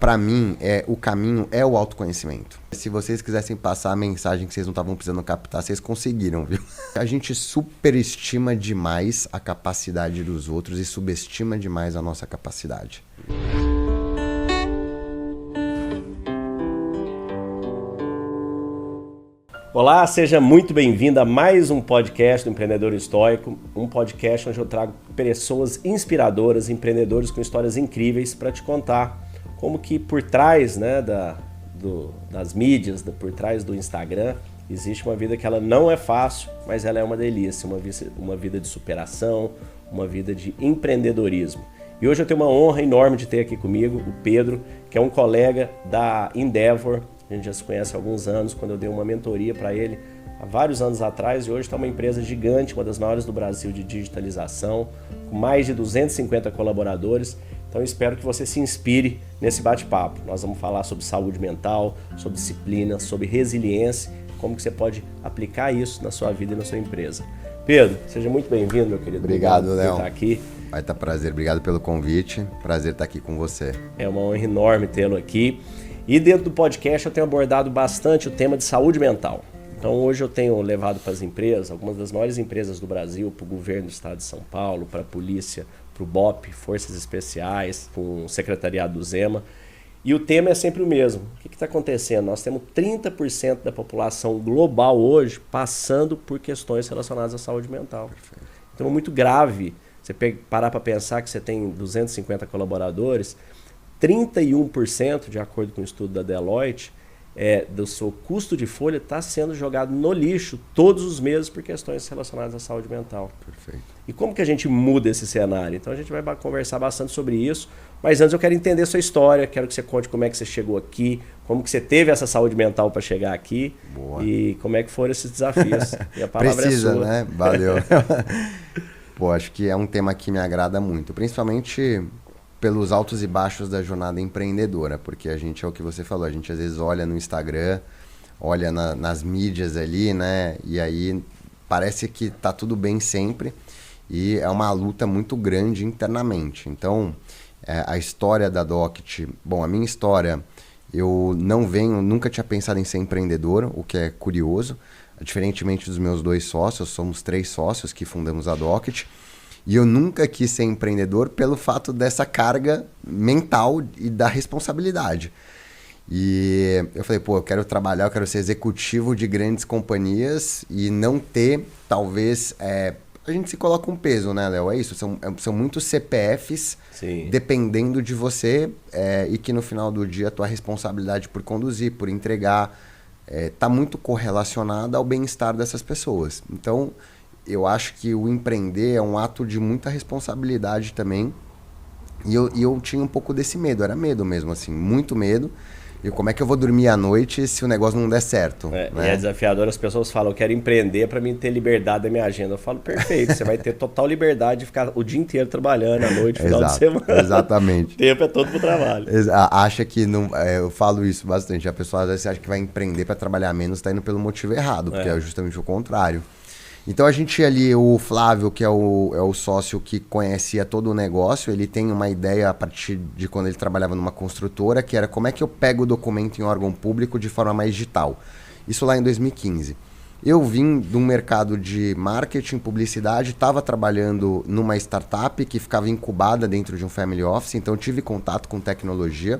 Para mim, o caminho é o autoconhecimento. Se vocês quisessem passar a mensagem que vocês não estavam precisando captar, vocês conseguiram, viu? A gente superestima demais a capacidade dos outros e subestima demais a nossa capacidade. Olá, seja muito bem-vindo a mais um podcast do Empreendedor Estoico, um podcast onde eu trago pessoas inspiradoras, empreendedores com histórias incríveis para te contar como que por trás, né, das mídias, por trás do Instagram, existe uma vida que ela não é fácil, mas ela é uma delícia, uma vida de superação, uma vida de empreendedorismo. E hoje eu tenho uma honra enorme de ter aqui comigo o Pedro, que é um colega da Endeavor. A gente já se conhece há alguns anos, quando eu dei uma mentoria para ele há vários anos atrás, e hoje está uma empresa gigante, uma das maiores do Brasil de digitalização, com mais de 250 colaboradores. Então eu espero que você se inspire nesse bate-papo. Nós vamos falar sobre saúde mental, sobre disciplina, sobre resiliência, como que você pode aplicar isso na sua vida e na sua empresa. Pedro, seja muito bem-vindo, meu querido. Obrigado, Léo. Por estar aqui. Vai estar prazer. Obrigado pelo convite. Prazer estar aqui com você. É uma honra enorme tê-lo aqui. E dentro do podcast eu tenho abordado bastante o tema de saúde mental. Então hoje eu tenho levado para as empresas, algumas das maiores empresas do Brasil, para o governo do estado de São Paulo, para a polícia, para o BOP, Forças Especiais, com o secretariado do Zema. E o tema é sempre o mesmo. O que está acontecendo? Nós temos 30% da população global hoje passando por questões relacionadas à saúde mental. Perfeito. Então é muito grave você parar para pensar que você tem 250 colaboradores, 31%, de acordo com o estudo da Deloitte, do seu custo de folha está sendo jogado no lixo todos os meses por questões relacionadas à saúde mental. Perfeito. E como que a gente muda esse cenário? Então a gente vai conversar bastante sobre isso, mas antes eu quero entender a sua história, quero que você conte como é que você chegou aqui, como que você teve essa saúde mental para chegar aqui. Boa. E como é que foram esses desafios. E a palavra Precisa, é sua. Né? Valeu. Pô, acho que é um tema que me agrada muito, principalmente pelos altos e baixos da jornada empreendedora, porque a gente, é o que você falou, a gente às vezes olha no Instagram, olha nas mídias ali, né, e aí parece que tá tudo bem sempre, e é uma luta muito grande internamente. Então, a história da Doct, bom, a minha história, eu nunca tinha pensado em ser empreendedor, o que é curioso, diferentemente dos meus 2 sócios, somos 3 sócios que fundamos a Doct. E eu nunca quis ser empreendedor pelo fato dessa carga mental e da responsabilidade. E eu falei, eu quero trabalhar, eu quero ser executivo de grandes companhias e não ter, talvez... a gente se coloca um peso, né, Léo? É isso, são muitos CPFs. Sim. Dependendo de você e que no final do dia a tua responsabilidade por conduzir, por entregar, está muito correlacionada ao bem-estar dessas pessoas. Então, eu acho que o empreender é um ato de muita responsabilidade também. E eu tinha um pouco desse medo, era medo mesmo, assim, muito medo. E como é que eu vou dormir à noite se o negócio não der certo? Né? E é desafiador, as pessoas falam, eu quero empreender para mim ter liberdade da minha agenda. Eu falo, perfeito, você vai ter total liberdade de ficar o dia inteiro trabalhando, à noite, final de semana. Exatamente. O tempo é todo pro trabalho. Acha que não... eu falo isso bastante, a pessoa às vezes acha que vai empreender para trabalhar menos, está indo pelo motivo errado, porque é justamente o contrário. Então a gente ali, o Flávio, que é o sócio que conhecia todo o negócio, ele tem uma ideia a partir de quando ele trabalhava numa construtora, que era como é que eu pego o documento em órgão público de forma mais digital. Isso lá em 2015. Eu vim de um mercado de marketing, publicidade, estava trabalhando numa startup que ficava incubada dentro de um family office, então eu tive contato com tecnologia,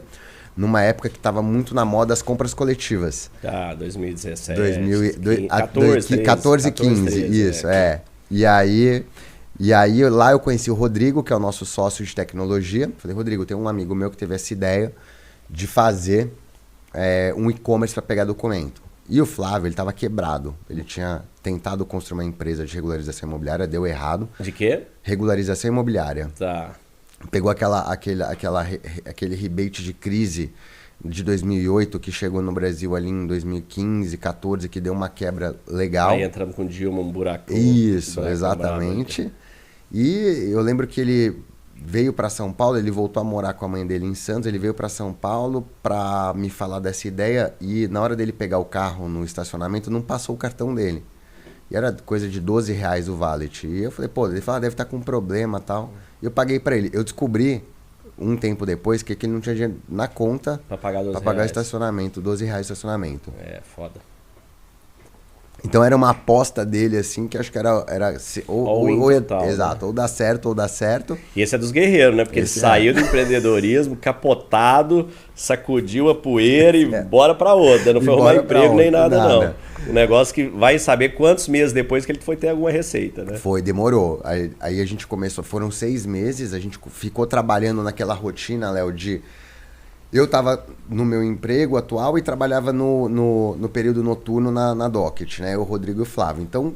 numa época que estava muito na moda as compras coletivas. 2017, 14 e 15, isso, E aí lá eu conheci o Rodrigo, que é o nosso sócio de tecnologia. Falei, Rodrigo, tem um amigo meu que teve essa ideia de fazer um e-commerce para pegar documento. E o Flávio, ele estava quebrado. Ele tinha tentado construir uma empresa de regularização imobiliária, deu errado. De quê? Regularização imobiliária. Tá. Pegou aquele rebate de crise de 2008 que chegou no Brasil ali em 2015, 14, que deu uma quebra legal. Aí entramos com Dilma, um buraco. Isso, exatamente. E eu lembro que ele veio para São Paulo, ele voltou a morar com a mãe dele em Santos, ele veio para São Paulo para me falar dessa ideia e na hora dele pegar o carro no estacionamento não passou o cartão dele. E era coisa de R$12 o valet. E eu falei, ele falou, deve estar com um problema e tal. E eu paguei para ele. Eu descobri um tempo depois que ele não tinha dinheiro na conta Pra pagar para pagar estacionamento, R$12 estacionamento. É, foda. Então era uma aposta dele, assim, que acho que era exato, ou dá certo. E esse é dos guerreiros, né? Porque ele saiu do empreendedorismo, capotado, sacudiu a poeira e bora pra outra. Não foi arrumar emprego nem nada, não. O negócio que vai saber quantos meses depois que ele foi ter alguma receita, né? Foi, demorou. Aí a gente começou, foram 6 meses, a gente ficou trabalhando naquela rotina, Léo, de... Eu estava no meu emprego atual e trabalhava no período noturno na Docket, né? O Rodrigo e o Flávio. Então,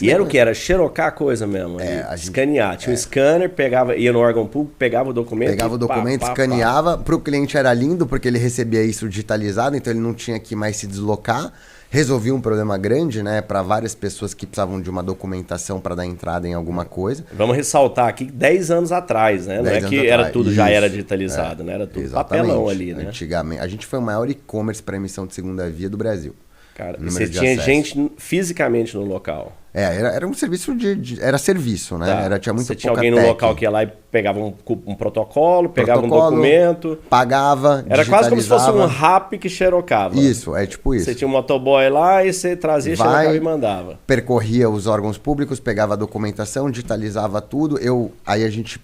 era o que? Era xerocar a coisa mesmo? Escanear. Tinha um scanner, ia no órgão público, pegava o documento. Pegava o documento, escaneava. Para o cliente era lindo, porque ele recebia isso digitalizado, então ele não tinha que mais se deslocar. Resolvia um problema grande, né? Para várias pessoas que precisavam de uma documentação para dar entrada em alguma coisa. Vamos ressaltar aqui 10 anos atrás, né? Não é que era tudo, já era digitalizado, né? Era tudo papelão ali, né? Antigamente. A gente foi o maior e-commerce para emissão de segunda via do Brasil. Cara, e você tinha gente fisicamente no local. Era um serviço era serviço, né? Tá. Tinha muito pouca tinha alguém no local que ia lá e pegava um protocolo, pegava um documento. Pagava, era quase como se fosse um rap que xerocava. Isso, é tipo isso. Você tinha um motoboy lá e você trazia, xerocava e mandava. Percorria os órgãos públicos, pegava a documentação, digitalizava tudo. Aí a gente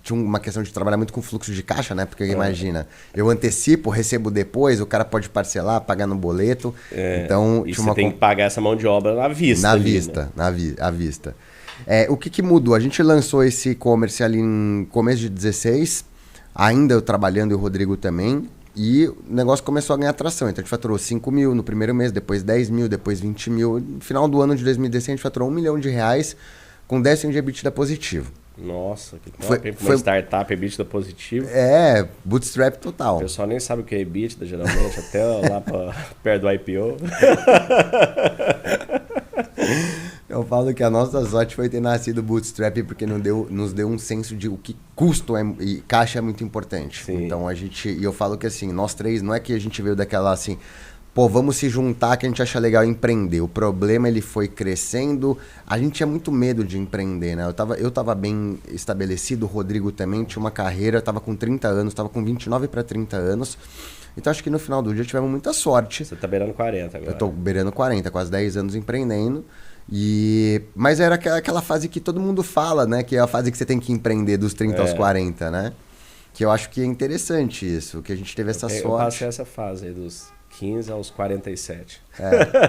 tinha uma questão de trabalhar muito com fluxo de caixa, né? Porque imagina, eu antecipo, recebo depois, o cara pode parcelar, pagar no boleto. Então, e você tem que pagar essa mão de obra à vista. À vista. O que mudou? A gente lançou esse e-commerce ali em começo de 16, ainda eu trabalhando e o Rodrigo também, e o negócio começou a ganhar atração. Então a gente faturou 5 mil no primeiro mês, depois 10 mil, depois 20 mil. No final do ano de 2016 a gente faturou R$1 milhão com 10 de EBITDA positivo. Nossa, que top. Foi uma startup, EBITDA positivo. Bootstrap total. O pessoal nem sabe o que é EBITDA, geralmente, até lá perto do IPO. Eu falo que a nossa sorte foi ter nascido Bootstrap, porque nos deu um senso de o que custo e caixa é muito importante. Sim. Então e eu falo que assim, nós três, não é que a gente veio daquela assim... Pô, vamos se juntar que a gente acha legal empreender. O problema, ele foi crescendo. A gente tinha muito medo de empreender, né? Eu tava bem estabelecido, o Rodrigo também tinha uma carreira, tava com 30 anos, tava com 29 para 30 anos. Então acho que no final do dia tivemos muita sorte. Você tá beirando 40 agora. Eu tô beirando 40, quase 10 anos empreendendo. Mas era aquela fase que todo mundo fala, né? Que é a fase que você tem que empreender dos 30 aos 40, né? Que eu acho que é interessante isso, que a gente teve essa sorte. Eu passei essa fase aí dos 15 aos 47.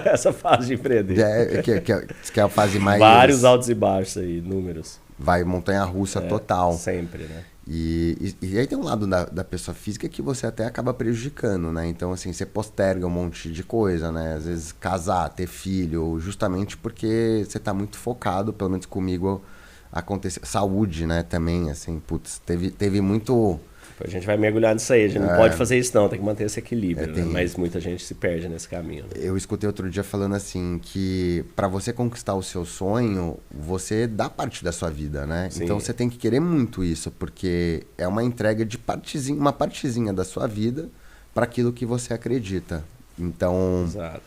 Essa fase de empreender. Que é a fase mais... Vários altos e baixos aí, números. Vai montanha-russa total. Sempre, né? E aí tem um lado da pessoa física que você até acaba prejudicando, né? Então, assim, você posterga um monte de coisa, né? Às vezes casar, ter filho, justamente porque você tá muito focado, pelo menos comigo, aconteceu. Saúde, né? Também, assim, putz, teve muito... A gente vai mergulhar nisso aí, a gente não pode fazer isso não, tem que manter esse equilíbrio, né? Mas muita gente se perde nesse caminho. Né? Eu escutei outro dia falando assim, que para você conquistar o seu sonho, você dá parte da sua vida, né? Sim. Então você tem que querer muito isso, porque é uma entrega de uma partezinha da sua vida para aquilo que você acredita. Então, exato.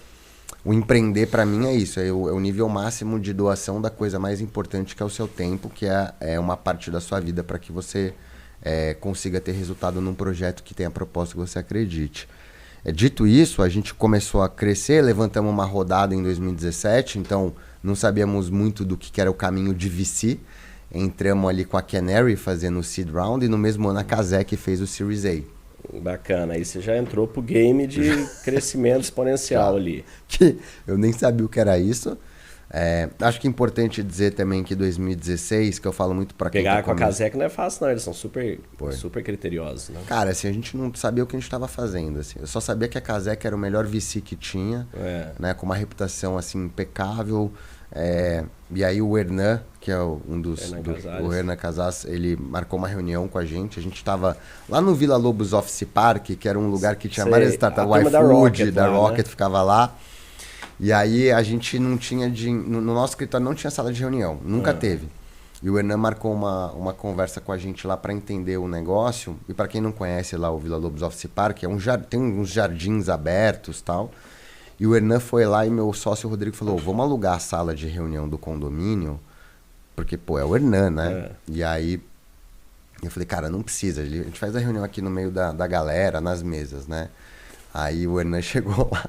O empreender para mim é isso, é o nível máximo de doação da coisa mais importante, que é o seu tempo, que é uma parte da sua vida para que você... consiga ter resultado num projeto que tenha propósito que você acredite. Dito isso, a gente começou a crescer, levantamos uma rodada em 2017, então não sabíamos muito do que era o caminho de VC. Entramos ali com a Canary fazendo o Seed Round e no mesmo ano a Kazek fez o Series A. Bacana, aí você já entrou pro game de crescimento exponencial ali. Que eu nem sabia o que era isso. Acho que é importante dizer também que 2016, que eu falo muito para quem pegar com a Kazek não é fácil não, eles são super criteriosos, né? Cara, assim, a gente não sabia o que a gente estava fazendo, assim. Eu só sabia que a Kazek era o melhor VC que tinha, né, com uma reputação assim impecável. E aí o Hernan, que é o Hernan Casas, ele marcou uma reunião com a gente estava lá no Vila Lobos Office Park, que era um lugar que tinha várias startups, o iFood, da Rocket, ficava lá. E aí a gente não tinha... No nosso escritório não tinha sala de reunião. Nunca teve. E o Hernan marcou uma conversa com a gente lá para entender o negócio. E para quem não conhece lá o Vila Lobos Office Park, tem uns jardins abertos e tal. E o Hernan foi lá e meu sócio Rodrigo falou, vamos alugar a sala de reunião do condomínio, porque, pô, é o Hernan, né? E aí E eu falei, cara, não precisa, a gente faz a reunião aqui no meio da galera, nas mesas, né? Aí o Hernan chegou lá,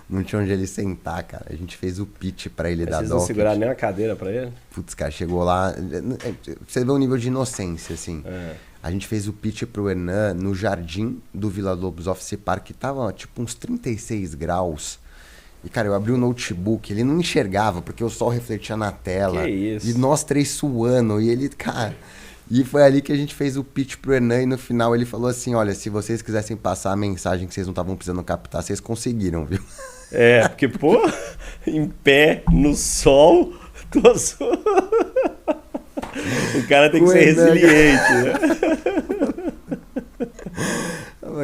não tinha onde ele sentar, cara. A gente fez o pitch pra ele da Vocês Docket. não seguraram nem uma cadeira pra ele? Putz, cara, chegou lá, você vê o nível de inocência, assim. A gente fez o pitch pro Hernan no jardim do Vila Lobos Office Park, que tava tipo uns 36 graus. E, cara, eu abri o notebook, ele não enxergava, porque o sol refletia na tela. Que isso? E nós três suando, e ele, cara... E foi ali que a gente fez o pitch pro Hernan, e no final ele falou assim, olha, se vocês quisessem passar a mensagem que vocês não estavam precisando captar, vocês conseguiram, viu? Porque, pô, em pé, no sol, o cara tem que ser resiliente, né?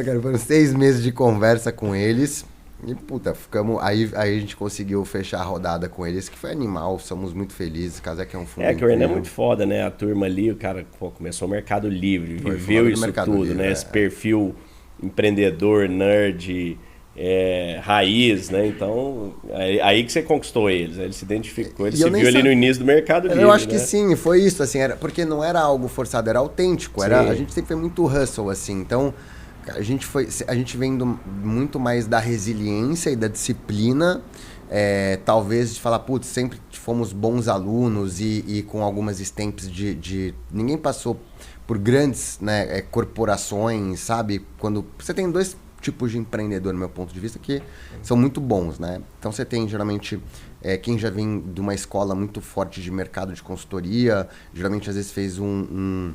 Cara, foram 6 meses de conversa com eles. E, puta, ficamos... Aí a gente conseguiu fechar a rodada com eles, que foi animal, somos muito felizes. Kazek é um fundo que o Hernan é muito foda, né? A turma ali, o cara começou o Mercado Livre, viveu isso tudo, Livre, né? Esse perfil empreendedor, nerd, raiz, né? Então, aí que você conquistou eles, né? Ele se identificou, ele se viu ali no início do Mercado Livre. Eu acho que sim, foi isso, assim, porque não era algo forçado, era autêntico. A gente sempre foi muito hustle, assim, então... A gente vem muito mais da resiliência e da disciplina, talvez de falar, putz, sempre fomos bons alunos e com algumas stamps de... Ninguém passou por grandes, né, corporações, sabe? Quando você tem 2 tipos de empreendedor, no meu ponto de vista, que são muito bons, né? Então você tem, geralmente, quem já vem de uma escola muito forte de mercado de consultoria, geralmente às vezes fez um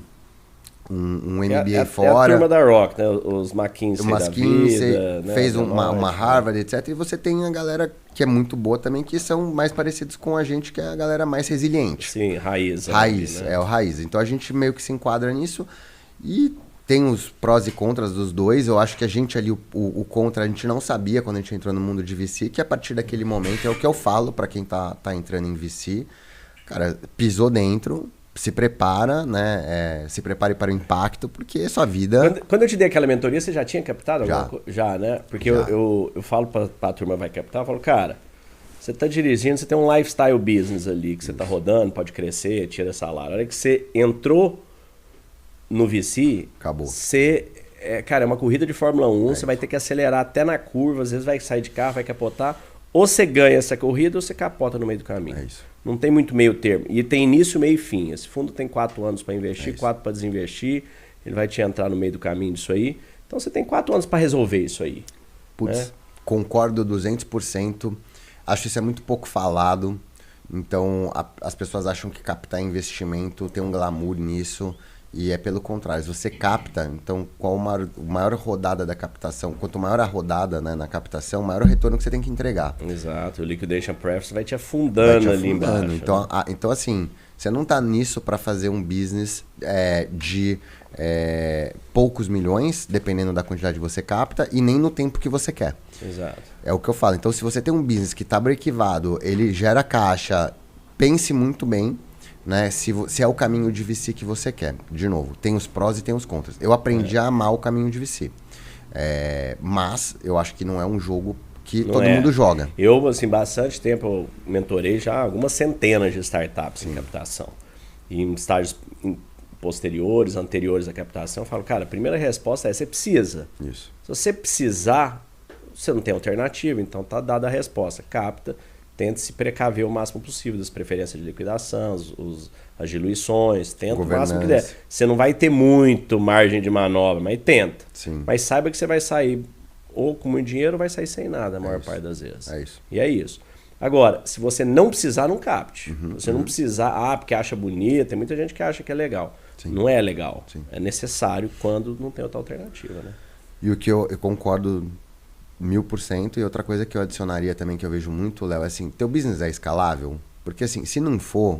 MBA fora. É a turma da Rock, né? Os McKinsey da vida, né? Fez uma Harvard, etc. E você tem a galera que é muito boa também, que são mais parecidos com a gente, que é a galera mais resiliente. Sim, raiz. Raiz, né? É o raiz. Então a gente meio que se enquadra nisso e tem os prós e contras dos dois. Eu acho que a gente ali, o contra, a gente não sabia quando a gente entrou no mundo de VC, que a partir daquele momento, é o que eu falo para quem tá entrando em VC. Cara, pisou dentro... Se prepara, né? Se prepare para o impacto, porque sua vida... Quando eu te dei aquela mentoria, você já tinha captado já. alguma coisa? Já, né? Porque eu falo para a turma vai captar, eu falo, cara, você está dirigindo, você tem um lifestyle business ali, que você está rodando, pode crescer, tira salário. A hora que você entrou no VC, acabou. Você... cara, é uma corrida de Fórmula 1, você vai ter que acelerar até na curva, às vezes vai sair de carro, vai capotar. Ou você ganha essa corrida ou você capota no meio do caminho. É isso. Não tem muito meio termo. E tem início, meio e fim. Esse fundo tem 4 anos para investir, 4 para desinvestir. Ele vai te entrar no meio do caminho disso aí. Então você tem 4 anos para resolver isso aí. Putz, concordo 200%. Acho que isso é muito pouco falado. Então as pessoas acham que captar investimento tem um glamour nisso. E é pelo contrário, se você capta, então qual maior rodada da captação, quanto maior a rodada, né, na captação, maior o retorno que você tem que entregar. Exato, o liquidation preference vai te afundando ali embaixo. Então assim, você não está nisso para fazer um business de poucos milhões, dependendo da quantidade que você capta, e nem no tempo que você quer. Exato. É o que eu falo. Então se você tem um business que está brequivado, ele gera caixa, pense muito bem, né, se é o caminho de VC que você quer. De novo, tem os prós e tem os contras. Eu aprendi a amar o caminho de VC. Mas eu acho que não é um jogo que todo mundo joga. Eu, assim, bastante tempo eu mentorei já algumas centenas de startups em captação. E em estágios posteriores, anteriores à captação, eu falo, cara, a primeira resposta é você precisa. Isso. Se você precisar, você não tem alternativa, então tá dada a resposta. Capta. Tenta se precaver o máximo possível das preferências de liquidação, as diluições, tenta o máximo que der. Você não vai ter muito margem de manobra, mas tenta. Sim. Mas saiba que você vai sair ou com muito dinheiro ou vai sair sem nada a maior parte das vezes. É isso. E é isso. Agora, se você não precisar, não capte. Se você não precisar, porque acha bonita, tem muita gente que acha que é legal. Sim. Não é legal. Sim. É necessário quando não tem outra alternativa, né? E o que eu concordo 1000%. E outra coisa que eu adicionaria também, que eu vejo muito, Léo, é assim, teu business é escalável? Porque assim, se não for,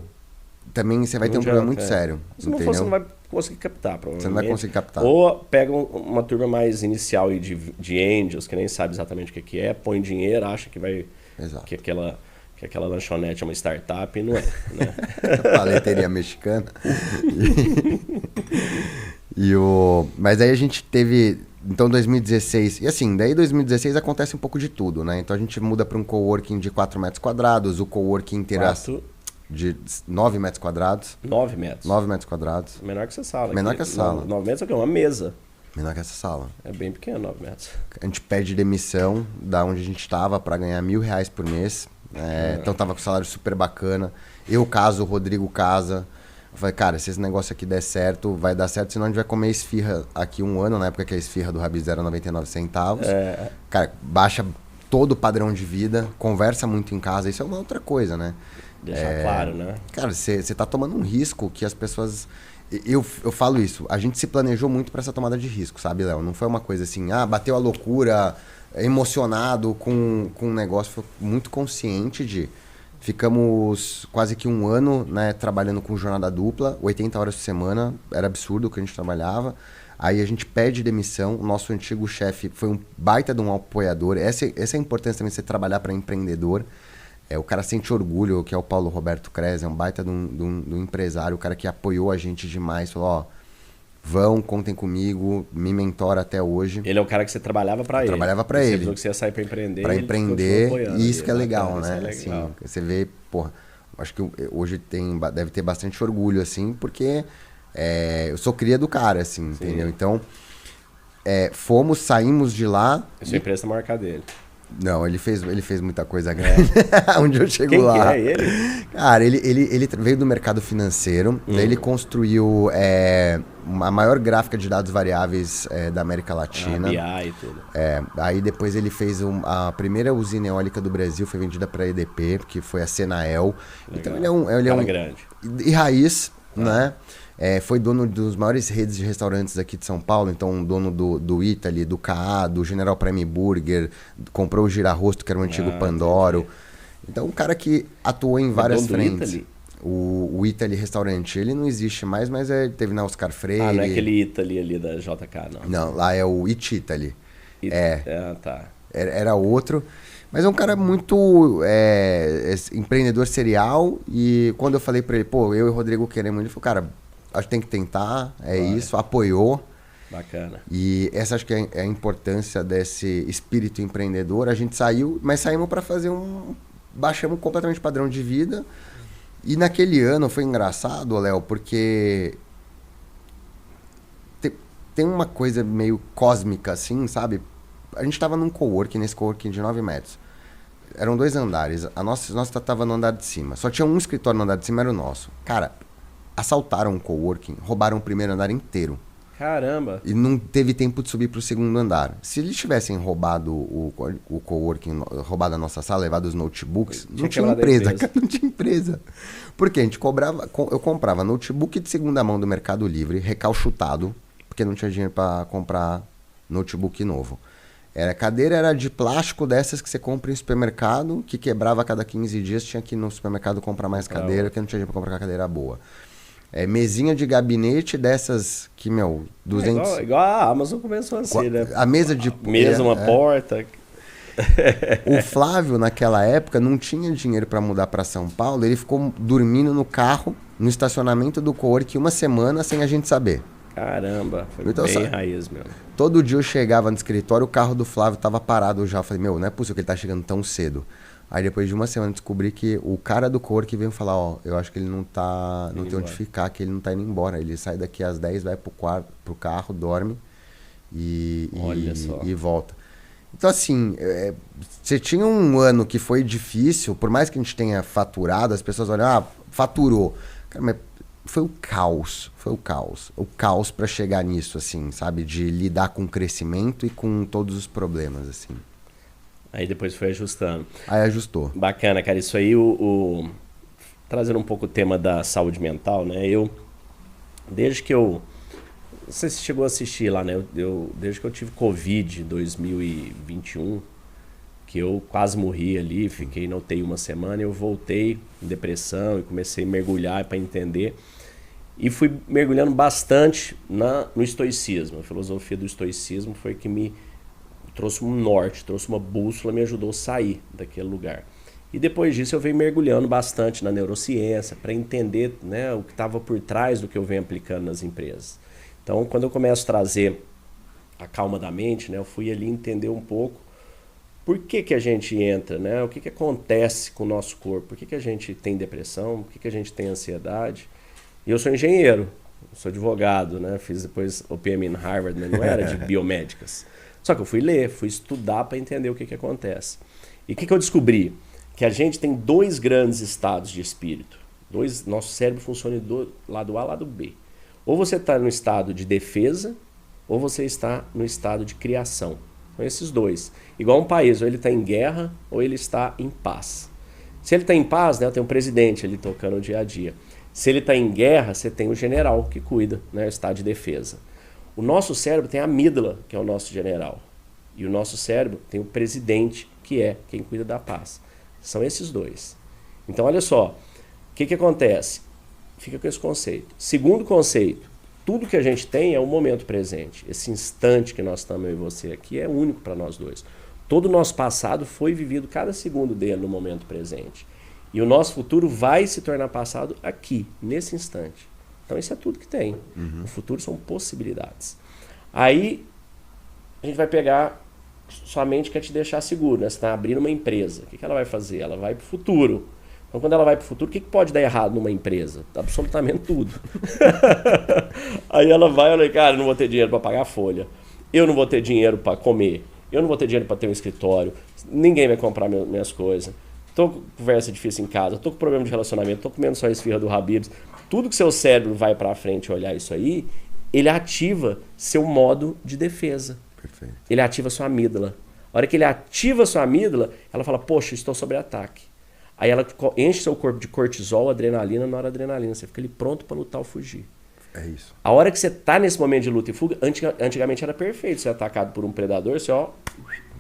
também você vai ter um problema muito sério. Se não for, você não vai conseguir captar, provavelmente. Você não vai conseguir captar. Ou pega uma turma mais inicial aí de angels, que nem sabe exatamente o que é, põe dinheiro, acha que vai... Exato. Que aquela lanchonete é uma startup e não é, né? Paleteria mexicana. Mas aí a gente teve... Então 2016, e assim, daí 2016 acontece um pouco de tudo, né? Então a gente muda para um coworking de 4 metros quadrados, o coworking interação. de 9 metros quadrados. 9 metros? 9 metros quadrados. Menor que essa sala. Menor que essa sala. 9 metros é o quê? Uma mesa. Menor que essa sala. É bem pequeno, 9 metros. A gente pede demissão da onde a gente estava para ganhar R$1.000 por mês. Então tava com salário super bacana. Eu caso, o Rodrigo casa. Eu falei, cara, se esse negócio aqui der certo, vai dar certo, senão a gente vai comer esfirra aqui um ano, na época que a esfirra do Habib's era 99 centavos. Cara, baixa todo o padrão de vida, conversa muito em casa, isso é uma outra coisa, né? Deixar claro, né? Cara, você tá tomando um risco que as pessoas... Eu falo isso, a gente se planejou muito para essa tomada de risco, sabe, Léo? Não foi uma coisa assim, bateu a loucura, emocionado com um negócio, foi muito consciente de... Ficamos quase que um ano, né, trabalhando com jornada dupla, 80 horas por semana, era absurdo o que a gente trabalhava. Aí a gente pede demissão, o nosso antigo chefe foi um baita de um apoiador. Essa é a importância também de você trabalhar para empreendedor. O cara sente orgulho, que é o Paulo Roberto Krez, é um baita de um empresário, o cara que apoiou a gente demais, falou, contem comigo, me mentora até hoje. Ele é o cara que você trabalhava para ele. Trabalhava para ele. Você falou que você ia sair para empreender. Para empreender, e isso que é legal, bacana, né? Isso é legal. Assim, você vê, porra, acho que hoje deve ter bastante orgulho, assim, porque eu sou cria do cara, assim, entendeu? Então, saímos de lá... A sua empresa tá maior que a dele. Não, ele fez muita coisa grande. Onde eu chego Quem lá. Quem é ele? Cara, ele veio do mercado financeiro, daí ele construiu a maior gráfica de dados variáveis da América Latina. BI e tudo. Aí depois ele fez a primeira usina eólica do Brasil, foi vendida para a EDP, que foi a Senael. Então ele é um grande. E raiz, né? Foi dono dos maiores redes de restaurantes aqui de São Paulo, então dono do Italy, do K.A., do General Prime Burger, comprou o Girarosto, que era o antigo Pandoro. Entendi. Então um cara que atuou em várias frentes. Italy? O Italy Restaurante, ele não existe mais, mas teve na Oscar Freire. Não é aquele Italy ali da JK, não. Não, lá é o It Italy. Tá. Era outro. Mas é um cara muito empreendedor serial. E quando eu falei pra ele, eu e o Rodrigo queremos, ele falou, cara, acho que tem que tentar, isso, apoiou. Bacana. E essa acho que é a importância desse espírito empreendedor. A gente saiu, mas saímos para fazer baixamos completamente o padrão de vida. E naquele ano foi engraçado, Léo, porque tem uma coisa meio cósmica, assim, sabe? A gente estava num coworking, nesse coworking de 9 metros. Eram 2 andares. Nossa estava no andar de cima. Só tinha um escritório no andar de cima, era o nosso. Cara, assaltaram o coworking, roubaram o primeiro andar inteiro. Caramba! E não teve tempo de subir para o segundo andar. Se eles tivessem roubado o coworking, roubado a nossa sala, levado os notebooks, não tinha empresa, cara, não tinha empresa. Porque a gente eu comprava notebook de segunda mão do Mercado Livre, recalchutado, porque não tinha dinheiro para comprar notebook novo. A cadeira era de plástico dessas que você compra em supermercado, que quebrava a cada 15 dias, tinha que ir no supermercado comprar mais cadeira, porque não tinha dinheiro para comprar cadeira boa. Mesinha de gabinete dessas que, 200... Igual a Amazon começou assim, né? A mesa de... Mesa, uma porta... O Flávio, naquela época, não tinha dinheiro para mudar para São Paulo, ele ficou dormindo no carro, no estacionamento do coworking 1 semana sem a gente saber. Caramba, foi então, bem raiz mesmo. Todo dia eu chegava no escritório, o carro do Flávio tava parado já. Eu falei, não é possível que ele tá chegando tão cedo. Aí depois de 1 semana eu descobri que o cara do coworking veio falar, eu acho que ele não tem onde ficar, que ele não tá indo embora. Ele sai daqui às 10, vai pro carro, dorme e volta. Então assim, você tinha um ano que foi difícil, por mais que a gente tenha faturado, as pessoas olham, faturou. Cara, mas foi o caos. O caos para chegar nisso, assim, sabe? De lidar com o crescimento e com todos os problemas, assim. Aí depois foi ajustando. Aí ajustou. Bacana, cara. Isso aí, trazendo um pouco o tema da saúde mental, né? Desde que não sei se chegou a assistir lá, né? Desde que eu tive Covid em 2021, que eu quase morri ali, fiquei na UTI 1 semana, eu voltei em depressão e comecei a mergulhar para entender. E fui mergulhando bastante no estoicismo. A filosofia do estoicismo foi que me trouxe um norte, trouxe uma bússola, me ajudou a sair daquele lugar. E depois disso eu venho mergulhando bastante na neurociência para entender, né, o que estava por trás do que eu venho aplicando nas empresas. Então, quando eu começo a trazer a calma da mente, né, eu fui ali entender um pouco por que a gente entra, né? O que acontece com o nosso corpo? Por que a gente tem depressão? Por que a gente tem ansiedade? E eu sou engenheiro, sou advogado, né? Fiz depois OPM em Harvard, mas não era de biomédicas. Só que eu fui ler, fui estudar para entender o que acontece. E o que eu descobri? Que a gente tem 2 grandes estados de espírito. Nosso cérebro funciona do lado A e lado B. Ou você está no estado de defesa, ou você está no estado de criação. São esses 2. Igual um país, ou ele está em guerra, ou ele está em paz. Se ele está em paz, né, tem um presidente ali tocando o dia a dia. Se ele está em guerra, você tem o general que cuida, né, o estado de defesa. O nosso cérebro tem a amígdala, que é o nosso general. E o nosso cérebro tem o presidente, que é quem cuida da paz. São esses 2. Então, olha só. O que acontece? Fica com esse conceito. Segundo conceito, tudo que a gente tem é o momento presente. Esse instante que nós estamos, eu e você aqui, é único para nós 2. Todo o nosso passado foi vivido, cada segundo dele, no momento presente. E o nosso futuro vai se tornar passado aqui, nesse instante. Então, isso é tudo que tem. O futuro são possibilidades. Aí, a gente vai pegar, sua mente quer te deixar seguro, né? Você está abrindo uma empresa. O que ela vai fazer? Ela vai para o futuro. Então, quando ela vai para o futuro, o que pode dar errado numa empresa? Absolutamente tudo. Aí ela vai e olha, cara, eu não vou ter dinheiro para pagar a folha. Eu não vou ter dinheiro para comer. Eu não vou ter dinheiro para ter um escritório. Ninguém vai comprar minhas coisas. Estou com conversa difícil em casa. Estou com problema de relacionamento. Estou comendo só esfirra do Habib's. Tudo que seu cérebro vai para frente e olhar isso aí, ele ativa seu modo de defesa. Perfeito. Ele ativa sua amígdala. A hora que ele ativa sua amígdala, ela fala, poxa, estou sob ataque. Aí ela enche seu corpo de cortisol, adrenalina, noradrenalina. Você fica ali pronto para lutar ou fugir. É isso. A hora que você está nesse momento de luta e fuga, antigamente era perfeito. Você é atacado por um predador, você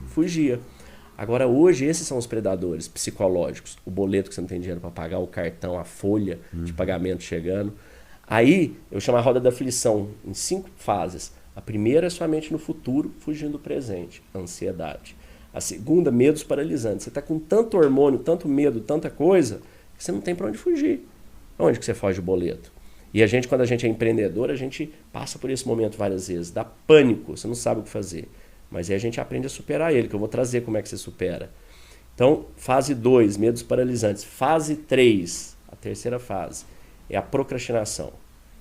fugia. Agora hoje esses são os predadores psicológicos. O boleto que você não tem dinheiro para pagar, o cartão, a folha de pagamento chegando. Aí eu chamo a roda da aflição em 5 fases. A primeira é somente no futuro, fugindo do presente. Ansiedade. A segunda, medos paralisantes. Você está com tanto hormônio, tanto medo, tanta coisa, que você não tem para onde fugir. Onde que você foge do boleto? E quando a gente é empreendedor, a gente passa por esse momento várias vezes. Dá pânico, você não sabe o que fazer. Mas aí a gente aprende a superar ele, que eu vou trazer como é que você supera. Então, fase 2, medos paralisantes. Fase 3, a terceira fase, é a procrastinação.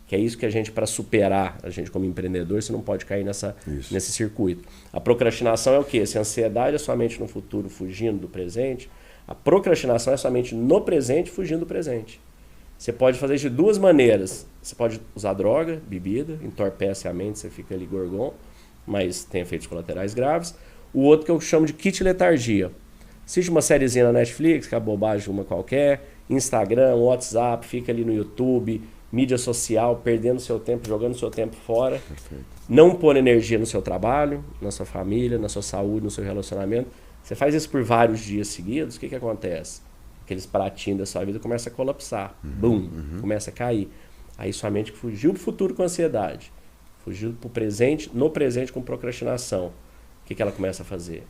Que é isso que a gente, para superar, a gente como empreendedor, você não pode cair nesse circuito. A procrastinação é o quê? Se a ansiedade é somente no futuro, fugindo do presente, a procrastinação é somente no presente, fugindo do presente. Você pode fazer isso de 2 maneiras. Você pode usar droga, bebida, entorpece a mente, você fica ali gorgon, mas tem efeitos colaterais graves. O outro que eu chamo de kit letargia. Assiste uma sériezinha na Netflix, que é a bobagem uma qualquer, Instagram, WhatsApp, fica ali no YouTube, mídia social, perdendo seu tempo, jogando seu tempo fora. Perfeito. Não pôr energia no seu trabalho, na sua família, na sua saúde, no seu relacionamento. Você faz isso por vários dias seguidos, o que acontece? Aqueles pratinhos da sua vida começam a colapsar. Começa a cair. Aí sua mente fugiu para o futuro com ansiedade. Fugiu para o presente, no presente com procrastinação. O que ela começa a fazer?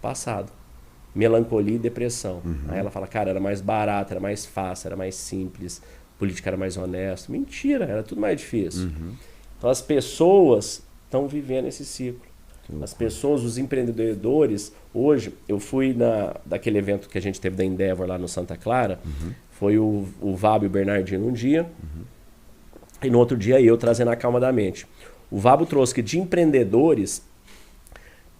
Passado. Melancolia e depressão. Aí ela fala, cara, era mais barato, era mais fácil, era mais simples, política era mais honesta. Mentira, era tudo mais difícil. Então as pessoas estão vivendo esse ciclo. As pessoas, os empreendedores, hoje, eu fui daquele evento que a gente teve da Endeavor lá no Santa Clara, foi o Vabo e o Bernardino um dia, e no outro dia eu trazendo a calma da mente. O Vabo trouxe que de empreendedores,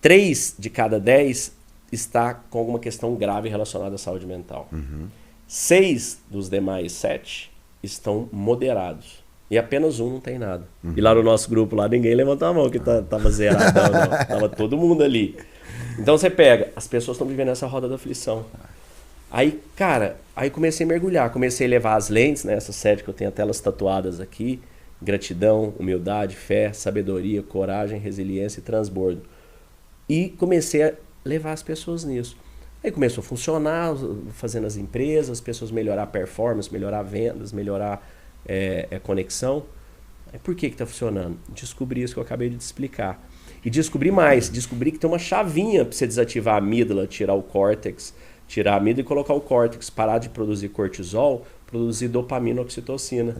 3 de cada 10 está com alguma questão grave relacionada à saúde mental. 6 dos demais 7 estão moderados. E apenas um não tem nada. E lá no nosso grupo, lá ninguém levantou a mão que tava zerado. Não. Tava todo mundo ali. Então você pega, as pessoas estão vivendo essa roda da aflição. Aí, cara, comecei a mergulhar. Comecei a levar as lentes, né? Essas 7 que eu tenho até elas tatuadas aqui. Gratidão, humildade, fé, sabedoria, coragem, resiliência e transbordo. E comecei a levar as pessoas nisso. Aí começou a funcionar, fazendo as empresas, as pessoas melhorar a performance, melhorar vendas, melhorar conexão. Aí por que está funcionando? Descobri isso que eu acabei de te explicar. E descobri mais, descobri que tem uma chavinha para você desativar a amígdala, tirar o córtex, tirar a amígdala e colocar o córtex, parar de produzir cortisol, produzir dopamina, oxitocina.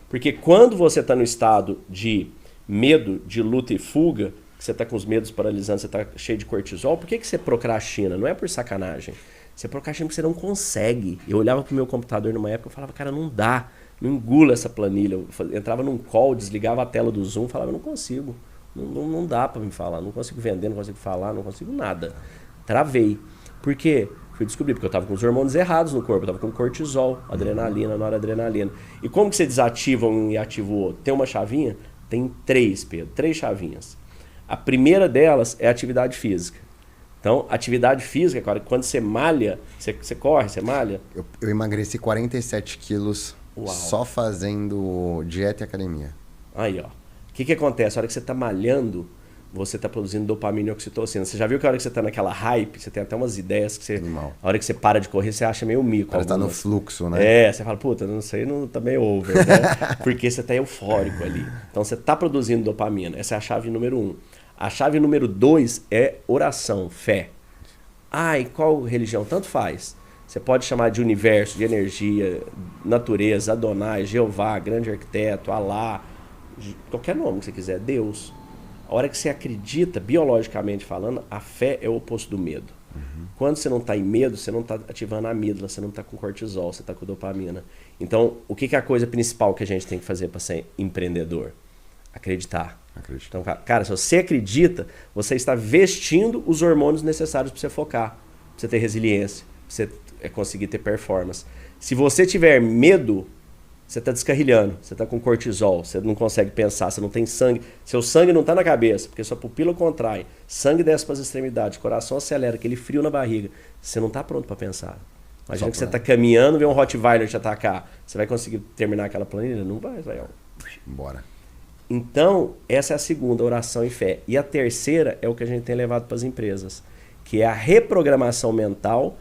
Porque quando você está no estado de medo, de luta e fuga, você está com os medos paralisantes, você está cheio de cortisol, por que você procrastina? Não é por sacanagem. Você procrastina porque você não consegue. Eu olhava para o meu computador numa época e falava, cara, não dá, não engula essa planilha. Eu entrava num call, desligava a tela do Zoom, falava, não consigo, não dá para me falar, não consigo vender, não consigo falar, não consigo nada. Travei. Por quê? Fui descobrir, porque eu estava com os hormônios errados no corpo, eu estava com cortisol, adrenalina, noradrenalina. E como que você desativa um e ativa o outro? Tem uma chavinha? Tem 3, Pedro, 3 chavinhas. A primeira delas é a atividade física. Então, atividade física, cara, quando você malha, você corre, você malha? Eu emagreci 47 quilos só fazendo dieta e academia. Aí, ó. O que acontece? A hora que você está malhando, você está produzindo dopamina e oxitocina. Você já viu que a hora que você está naquela hype, você tem até umas ideias que você... Animal. A hora que você para de correr, você acha meio mico. Você está no fluxo, né? Você fala, puta, não sei, não tá meio over, né? Porque você está eufórico ali. Então, você está produzindo dopamina. Essa é a chave número 1. A chave número 2 é oração, fé. E qual religião? Tanto faz. Você pode chamar de universo, de energia, natureza, Adonai, Jeová, grande arquiteto, Alá, qualquer nome que você quiser, Deus. A hora que você acredita, biologicamente falando, a fé é o oposto do medo. Quando você não está em medo, você não está ativando a amígdala, você não está com cortisol, você está com dopamina. Então, o que é a coisa principal que a gente tem que fazer para ser empreendedor? Acreditar. Então, cara, se você acredita, você está vestindo os hormônios necessários para você focar, para você ter resiliência, para você conseguir ter performance. Se você tiver medo, você está descarrilhando, você está com cortisol, você não consegue pensar, você não tem sangue, seu sangue não está na cabeça, porque sua pupila contrai, sangue desce para as extremidades, coração acelera, aquele frio na barriga, você não está pronto para pensar. Imagina que você está caminhando, vê um Rottweiler te atacar, você vai conseguir terminar aquela planilha? Não vai, Israel. Bora. Então, essa é a segunda, oração e fé. E a terceira é o que a gente tem levado para as empresas, que é a reprogramação mental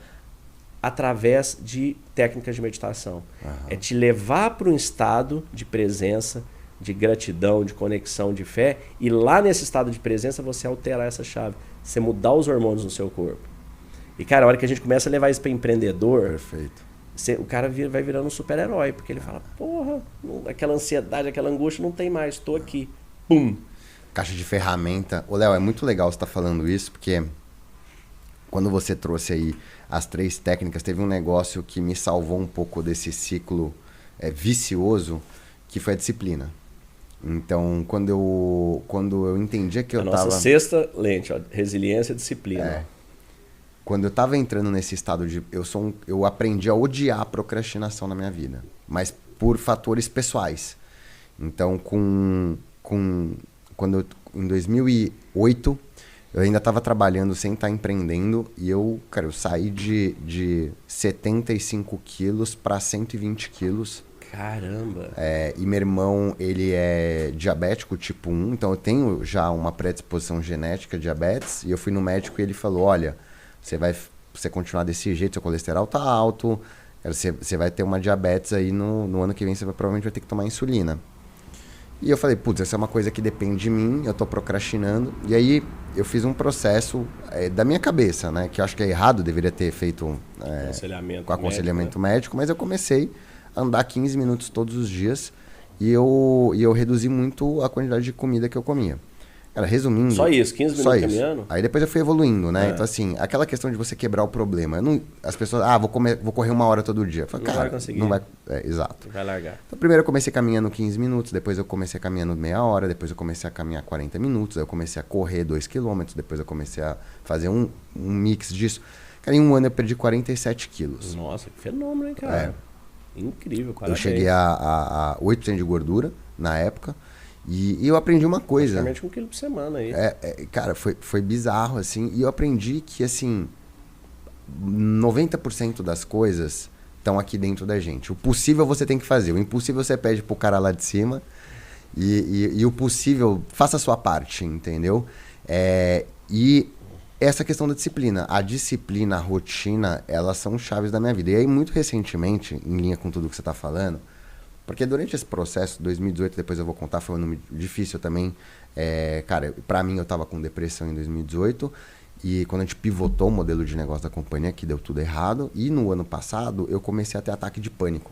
através de técnicas de meditação. É te levar para um estado de presença, de gratidão, de conexão, de fé, e lá nesse estado de presença você alterar essa chave, você mudar os hormônios no seu corpo. E, cara, a hora que a gente começa a levar isso para empreendedor, perfeito. O cara vai virando um super-herói, porque ele fala, porra, aquela ansiedade, aquela angústia não tem mais, estou aqui. Pum! Caixa de ferramenta. Ô, Léo, é muito legal você estar falando isso, porque quando você trouxe aí as 3 técnicas, teve um negócio que me salvou um pouco desse ciclo vicioso, que foi a disciplina. Então, quando eu entendia que eu estava... Nossa sexta lente, ó, resiliência e disciplina. Quando eu estava entrando nesse estado de... Eu aprendi a odiar a procrastinação na minha vida, mas por fatores pessoais. Então, em 2008, eu ainda estava trabalhando sem estar empreendendo e eu saí de 75 quilos para 120 quilos. Caramba! E meu irmão, ele é diabético tipo 1, então eu tenho já uma predisposição genética a diabetes, e eu fui no médico e ele falou, olha... Você continuar desse jeito, seu colesterol tá alto, você vai ter uma diabetes aí no ano que vem, você provavelmente vai ter que tomar insulina. E eu falei, putz, essa é uma coisa que depende de mim, eu tô procrastinando. E aí eu fiz um processo da minha cabeça, né? Que eu acho que é errado, deveria ter feito com aconselhamento médico, mas eu comecei a andar 15 minutos todos os dias e eu reduzi muito a quantidade de comida que eu comia. Cara, resumindo... Só isso, 15 minutos caminhando? Aí depois eu fui evoluindo, né? Então, assim, aquela questão de você quebrar o problema. As pessoas, vou correr 1 hora todo dia. Eu falei, não vai conseguir. Não vai... exato. Vai largar. Então, primeiro eu comecei caminhando 15 minutos, depois eu comecei caminhando meia hora, depois eu comecei a caminhar 40 minutos, aí eu comecei a correr 2 km, depois eu comecei a fazer um mix disso. Cara, em 1 ano eu perdi 47 quilos. Nossa, que fenômeno, hein, cara? Incrível, parabéns. Eu cheguei a 8% de gordura na época. E eu aprendi uma coisa. Praticamente 1 quilo por semana aí. Cara, foi bizarro, assim. E eu aprendi que, assim, 90% das coisas estão aqui dentro da gente. O possível você tem que fazer. O impossível você pede pro cara lá de cima. E o possível, faça a sua parte, entendeu? E essa questão da disciplina. A disciplina, a rotina, elas são chaves da minha vida. E aí, muito recentemente, em linha com tudo que você está falando... Porque durante esse processo, 2018, depois eu vou contar, foi um ano difícil também. Cara, pra mim eu tava com depressão em 2018. E quando a gente pivotou o modelo de negócio da companhia, que deu tudo errado. E no ano passado, eu comecei a ter ataque de pânico.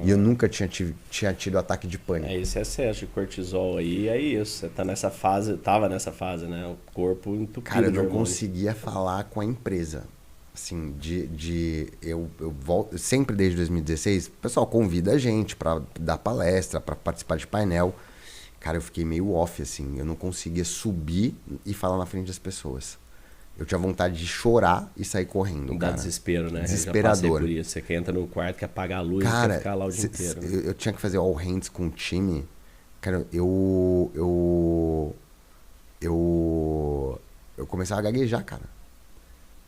E eu nunca tinha tido ataque de pânico. Esse excesso de cortisol aí, é isso. Você tá nessa fase, tava nessa fase, né? O corpo entupido. Cara, eu não conseguia falar com a empresa. Assim, eu volto, sempre desde 2016, o pessoal convida a gente para dar palestra, para participar de painel. Cara, eu fiquei meio off, assim, eu não conseguia subir e falar na frente das pessoas. Eu tinha vontade de chorar e sair correndo, Dá cara. desespero, né? Desesperador. Eu já passei por isso. Você que entra no quarto, quer apagar a luz, cara, quer ficar lá o dia inteiro. Né? Eu tinha que fazer all hands com o time. Cara, eu começava a gaguejar, cara.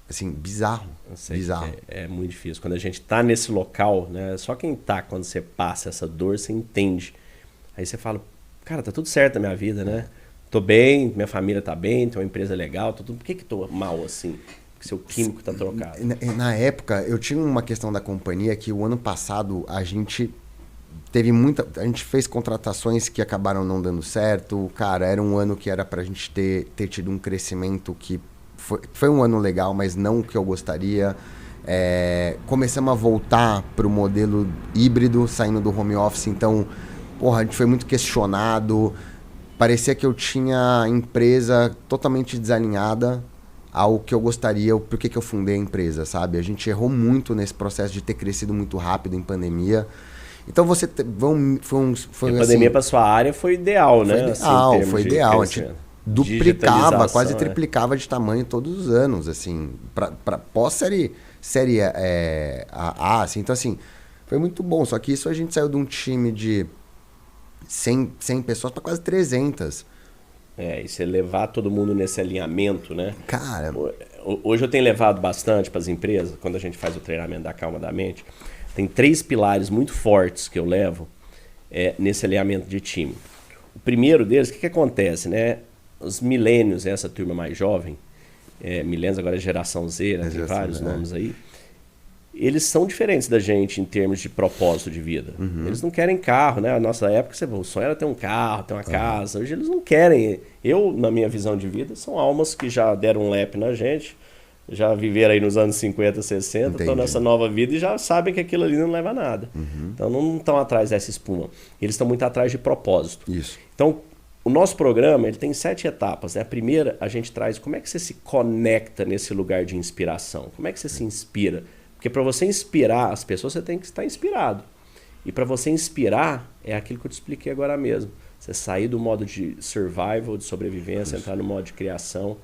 Assim, bizarro. Bizarro. É muito difícil. Quando a gente tá nesse local, né? Só quem tá, quando você passa essa dor, você entende. Aí você fala, cara, tá tudo certo na minha vida, né? Tô bem, minha família tá bem, tem uma empresa legal, por que tô mal assim? Porque seu químico tá trocado. Na época, eu tinha uma questão da companhia que o ano passado a gente teve a gente fez contratações que acabaram não dando certo. Cara, era um ano que era pra gente ter tido um crescimento que foi um ano legal, mas não o que eu gostaria. Começamos a voltar pro modelo híbrido, saindo do home office, então, porra, a gente foi muito questionado. Parecia que eu tinha a empresa totalmente desalinhada ao que eu gostaria, por que eu fundei a empresa, sabe? A gente errou muito nesse processo de ter crescido muito rápido em pandemia. Então você... A pandemia para sua área foi ideal, né? Foi ideal. A gente duplicava, quase triplicava de tamanho todos os anos, assim, para pós-série A, assim. Então, assim, foi muito bom. Só que isso a gente saiu de um time de 100 pessoas para quase 300. E você levar todo mundo nesse alinhamento, né? Cara... Hoje eu tenho levado bastante para as empresas, quando a gente faz o treinamento da Calma da Mente, tem 3 pilares muito fortes que eu levo nesse alinhamento de time. O primeiro deles, o que acontece, né? Os milênios, essa turma mais jovem, milênios agora é geração Z, né? Tem vários nomes aí. Eles são diferentes da gente em termos de propósito de vida. Uhum. Eles não querem carro, né? Na nossa época, o sonho era ter um carro, ter uma casa. Hoje eles não querem. Eu, na minha visão de vida, são almas que já deram um lap na gente, já viveram aí nos anos 50, 60, estão nessa nova vida e já sabem que aquilo ali não leva a nada. Uhum. Então não estão atrás dessa espuma. Eles estão muito atrás de propósito. Isso. Então, o nosso programa ele tem 7 etapas. Né? A primeira, a gente traz como é que você se conecta nesse lugar de inspiração. Como é que você se inspira? Porque para você inspirar as pessoas, você tem que estar inspirado. E para você inspirar, é aquilo que eu te expliquei agora mesmo. Você sair do modo de survival, de sobrevivência, entrar no modo de criação,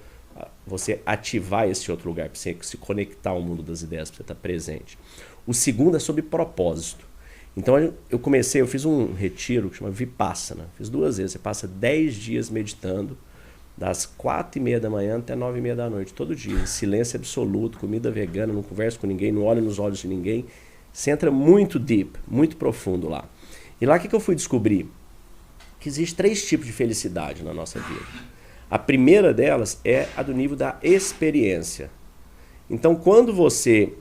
você ativar esse outro lugar, para você se conectar ao mundo das ideias, para você estar presente. O segundo é sobre propósito. Então eu fiz um retiro que chama Vipassana. Fiz 2 vezes. Você passa 10 dias meditando, das 4h30 da manhã até 9h30 da noite, todo dia, em silêncio absoluto, comida vegana, não conversa com ninguém, não olha nos olhos de ninguém. Você entra muito deep, muito profundo lá. E lá o que eu fui descobrir? Que existe 3 tipos de felicidade na nossa vida. A primeira delas é a do nível da experiência. Então, quando você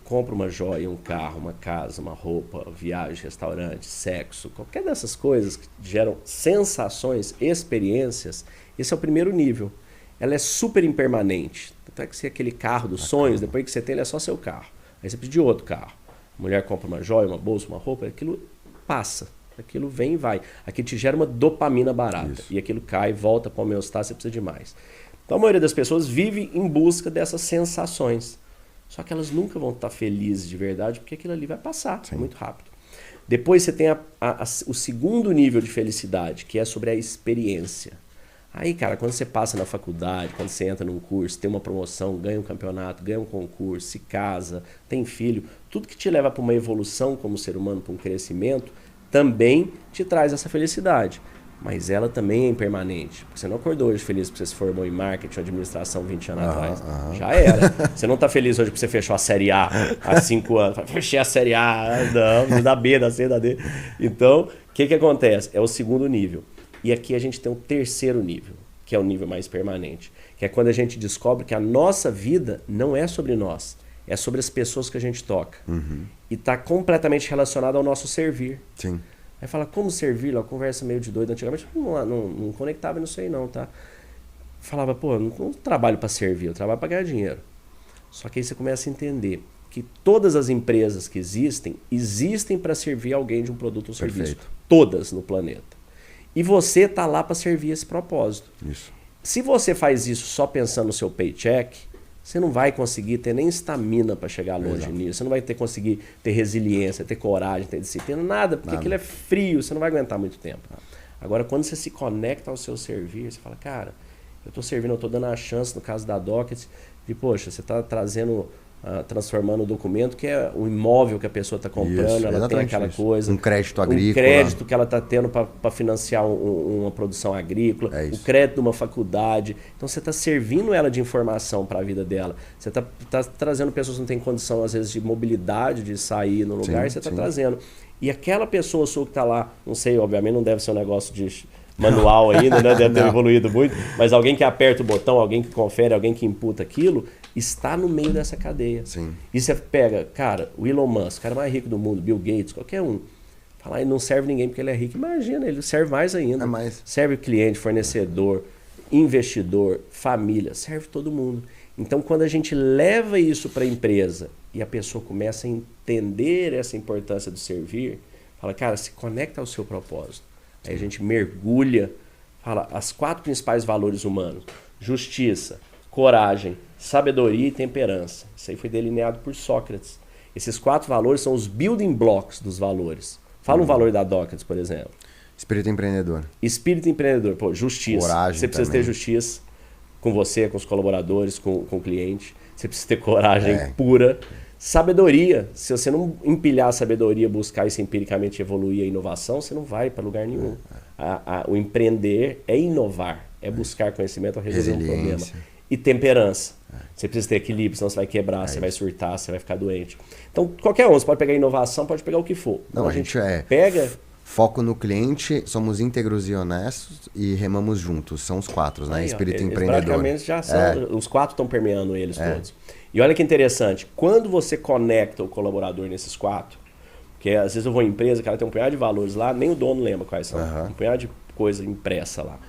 compra uma joia, um carro, uma casa, uma roupa, viagem, restaurante, sexo, qualquer dessas coisas que geram sensações, experiências, esse é o primeiro nível. Ela é super impermanente. Tanto é que se aquele carro dos sonhos, depois que você tem, ele é só seu carro. Aí você precisa de outro carro. A mulher compra uma joia, uma bolsa, uma roupa, aquilo passa. Aquilo vem e vai. Aquilo te gera uma dopamina barata. Isso. E aquilo cai, volta para o homeostase, você precisa de mais. Então a maioria das pessoas vive em busca dessas sensações. Só que elas nunca vão estar felizes de verdade, porque aquilo ali vai passar muito rápido. Depois você tem o segundo nível de felicidade, que é sobre a experiência. Aí, cara, quando você passa na faculdade, quando você entra num curso, tem uma promoção, ganha um campeonato, ganha um concurso, se casa, tem filho, tudo que te leva para uma evolução como ser humano, para um crescimento, também te traz essa felicidade. Mas ela também é impermanente. Porque você não acordou hoje feliz porque você se formou em marketing ou administração 20 anos atrás. Já era. Você não está feliz hoje porque você fechou a Série A há 5 anos. Fechei a Série A, não, da B, da C, da D. Então, o que acontece? É o segundo nível. E aqui a gente tem o terceiro nível, que é o nível mais permanente. Que é quando a gente descobre que a nossa vida não é sobre nós. É sobre as pessoas que a gente toca. Uhum. E está completamente relacionado ao nosso servir. Sim. Aí fala, como servir? Uma conversa meio de doido. Antigamente não conectava nisso aí não, tá? Falava, pô, não trabalho para servir, eu trabalho para ganhar dinheiro. Só que aí você começa a entender que todas as empresas que existem para servir alguém de um produto ou serviço. Perfeito. Todas no planeta. E você está lá para servir esse propósito. Isso. Se você faz isso só pensando no seu paycheck, você não vai conseguir ter nem estamina para chegar longe nisso. Você não vai conseguir ter resiliência, ter coragem, ter disciplina, nada, porque aquilo é frio, você não vai aguentar muito tempo. Agora, quando você se conecta ao seu servir, você fala, cara, eu estou servindo, eu estou dando a chance, no caso da Docket, de, poxa, você está trazendo, transformando o documento, que é o imóvel que a pessoa está comprando, isso, ela tem aquela coisa. Um crédito agrícola. Um crédito que ela está tendo para financiar uma produção agrícola, o crédito de uma faculdade. Então você está servindo ela de informação para a vida dela. Você está trazendo pessoas que não têm condição, às vezes, de mobilidade, de sair no lugar, e você está trazendo. E aquela pessoa sua que está lá, não sei, obviamente não deve ser um negócio de manual ainda, né? Deve ter evoluído muito, mas alguém que aperta o botão, alguém que confere, alguém que imputa aquilo, está no meio dessa cadeia. Sim. E você pega, cara, o Elon Musk, o cara mais rico do mundo, Bill Gates, qualquer um, fala, ele não serve ninguém porque ele é rico. Imagina, ele serve mais ainda. Serve cliente, fornecedor, investidor, família, serve todo mundo. Então, quando a gente leva isso para a empresa e a pessoa começa a entender essa importância do servir, fala, cara, se conecta ao seu propósito. Aí a gente mergulha, fala, as 4 principais valores humanos: justiça, coragem, sabedoria e temperança. Isso aí foi delineado por Sócrates. Esses 4 valores são os building blocks dos valores. Fala um valor da Docket, por exemplo. Espírito empreendedor. Espírito empreendedor. Pô, justiça. Coragem. Você precisa ter justiça com você, com os colaboradores, com o cliente. Você precisa ter coragem pura. Sabedoria. Se você não empilhar a sabedoria, buscar isso empiricamente, evoluir a inovação, você não vai para lugar nenhum. O empreender é inovar, é buscar conhecimento a resolver um problema. E temperança. Você precisa ter equilíbrio, senão você vai quebrar, você vai surtar, você vai ficar doente. Então, qualquer um, você pode pegar inovação, pode pegar o que for. Não, a gente pega... Foco no cliente, somos íntegros e honestos e remamos juntos. São os 4, né? Espírito empreendedor. Praticamente já são, os 4 estão permeando eles todos. E olha que interessante, quando você conecta o colaborador nesses 4, porque às vezes eu vou em empresa, cara, tem um punhado de valores lá, nem o dono lembra quais são. Um punhado de coisa impressa lá.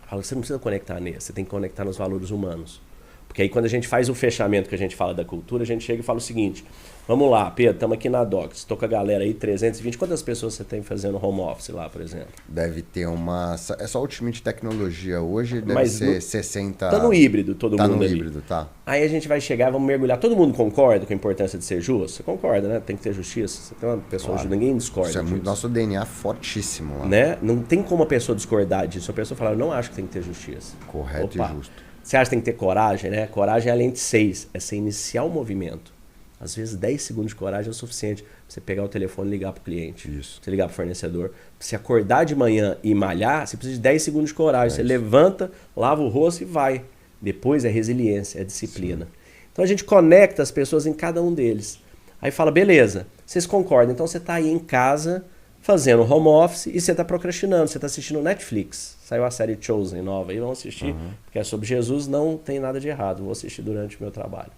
Fala, você não precisa conectar nesse, você tem que conectar nos valores humanos. Porque aí quando a gente faz o fechamento que a gente fala da cultura, a gente chega e fala o seguinte, vamos lá, Pedro, estamos aqui na Docs, estou com a galera aí, 320, quantas pessoas você tem fazendo home office lá, por exemplo? Deve ter uma... É só o time de tecnologia hoje, deve ser 60... Tá no híbrido todo mundo ali. Tá no híbrido, tá. Aí a gente vai chegar, vamos mergulhar. Todo mundo concorda com a importância de ser justo? Você concorda, né? Tem que ter justiça. Você tem uma pessoa justa, ninguém discorda Isso é muito nosso DNA fortíssimo lá. Né? Não tem como a pessoa discordar disso. A pessoa fala, eu não acho que tem que ter justiça. Correto e justo. Você acha que tem que ter coragem, né? Coragem é além de 6, é você iniciar o movimento. Às vezes 10 segundos de coragem é o suficiente pra você pegar o telefone e ligar pro cliente. Isso. Você ligar pro fornecedor. Pra você acordar de manhã e malhar, você precisa de 10 segundos de coragem. Você levanta, lava o rosto e vai. Depois é resiliência, é disciplina. Sim. Então a gente conecta as pessoas em cada um deles. Aí fala, beleza, vocês concordam. Então você tá aí em casa fazendo home office e você tá procrastinando. Você tá assistindo Netflix. Saiu a série Chosen nova aí, vamos assistir. Porque é sobre Jesus, não tem nada de errado. Vou assistir durante o meu trabalho.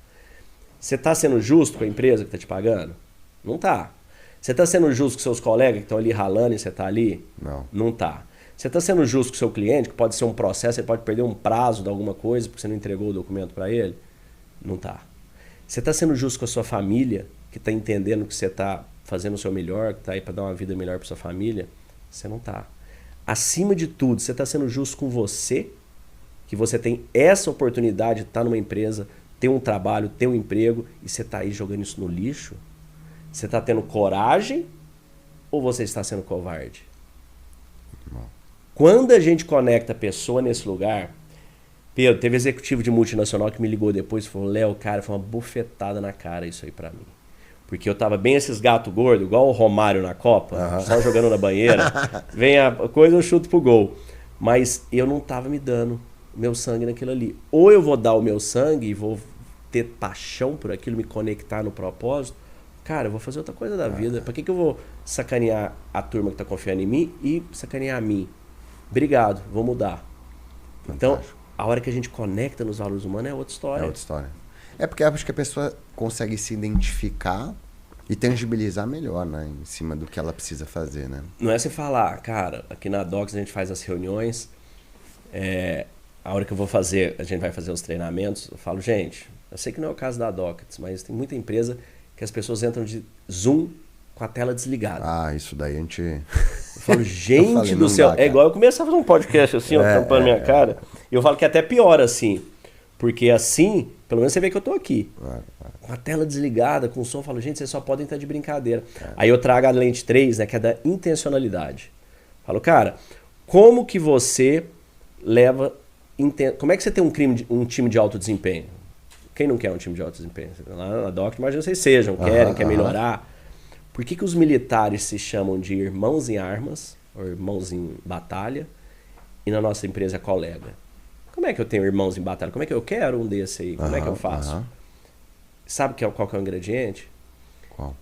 Você está sendo justo com a empresa que está te pagando? Não está. Você está sendo justo com seus colegas que estão ali ralando e você está ali? Não. Não está. Você está sendo justo com o seu cliente, que pode ser um processo, ele pode perder um prazo de alguma coisa porque você não entregou o documento para ele? Não está. Você está sendo justo com a sua família, que está entendendo que você está fazendo o seu melhor, que está aí para dar uma vida melhor para sua família? Você não está. Acima de tudo, você está sendo justo com você, que você tem essa oportunidade de estar numa empresa, ter um trabalho, ter um emprego, e você está aí jogando isso no lixo? Você está tendo coragem ou você está sendo covarde? Não. Quando a gente conecta a pessoa nesse lugar... Pedro, teve executivo de multinacional que me ligou depois e falou, Léo, cara, foi uma bufetada na cara isso aí pra mim. Porque eu tava bem esses gato gordo, igual o Romário na Copa, só jogando na banheira. Vem a coisa, eu chuto pro gol. Mas eu não tava me dando meu sangue naquilo ali. Ou eu vou dar o meu sangue e vou ter paixão por aquilo, me conectar no propósito. Cara, eu vou fazer outra coisa da vida. Pra que eu vou sacanear a turma que tá confiando em mim e sacanear a mim? Obrigado, vou mudar. Fantástico. Então, a hora que a gente conecta nos valores humanos é outra história. É outra história. É porque acho que a pessoa consegue se identificar e tangibilizar melhor, né? Em cima do que ela precisa fazer, né? Não é você falar, cara, aqui na Docs a gente faz as reuniões, a hora que eu vou fazer, a gente vai fazer os treinamentos, eu falo, gente, Eu sei que não é o caso da Dockets, mas tem muita empresa que as pessoas entram de Zoom com a tela desligada. Ah, isso daí a gente... Eu falo, gente do céu, é igual eu começar a fazer um podcast assim, tampando minha cara, e eu falo que é até pior assim, porque assim, pelo menos você vê que eu tô aqui. Com a tela desligada, com o som, eu falo, gente, vocês só podem estar de brincadeira. Aí eu trago a lente 3, né, que é da intencionalidade. Falo, cara, como que você leva... Como é que você tem um time de alto desempenho? Quem não quer um time de alto desempenho? Lá na Doc, imagina que vocês sejam, quer melhorar. Por que os militares se chamam de irmãos em armas, ou irmãos em batalha, e na nossa empresa é colega? Como é que eu tenho irmãos em batalha? Como é que eu quero um desse aí? Como é que eu faço? Sabe qual que é o ingrediente? Qual?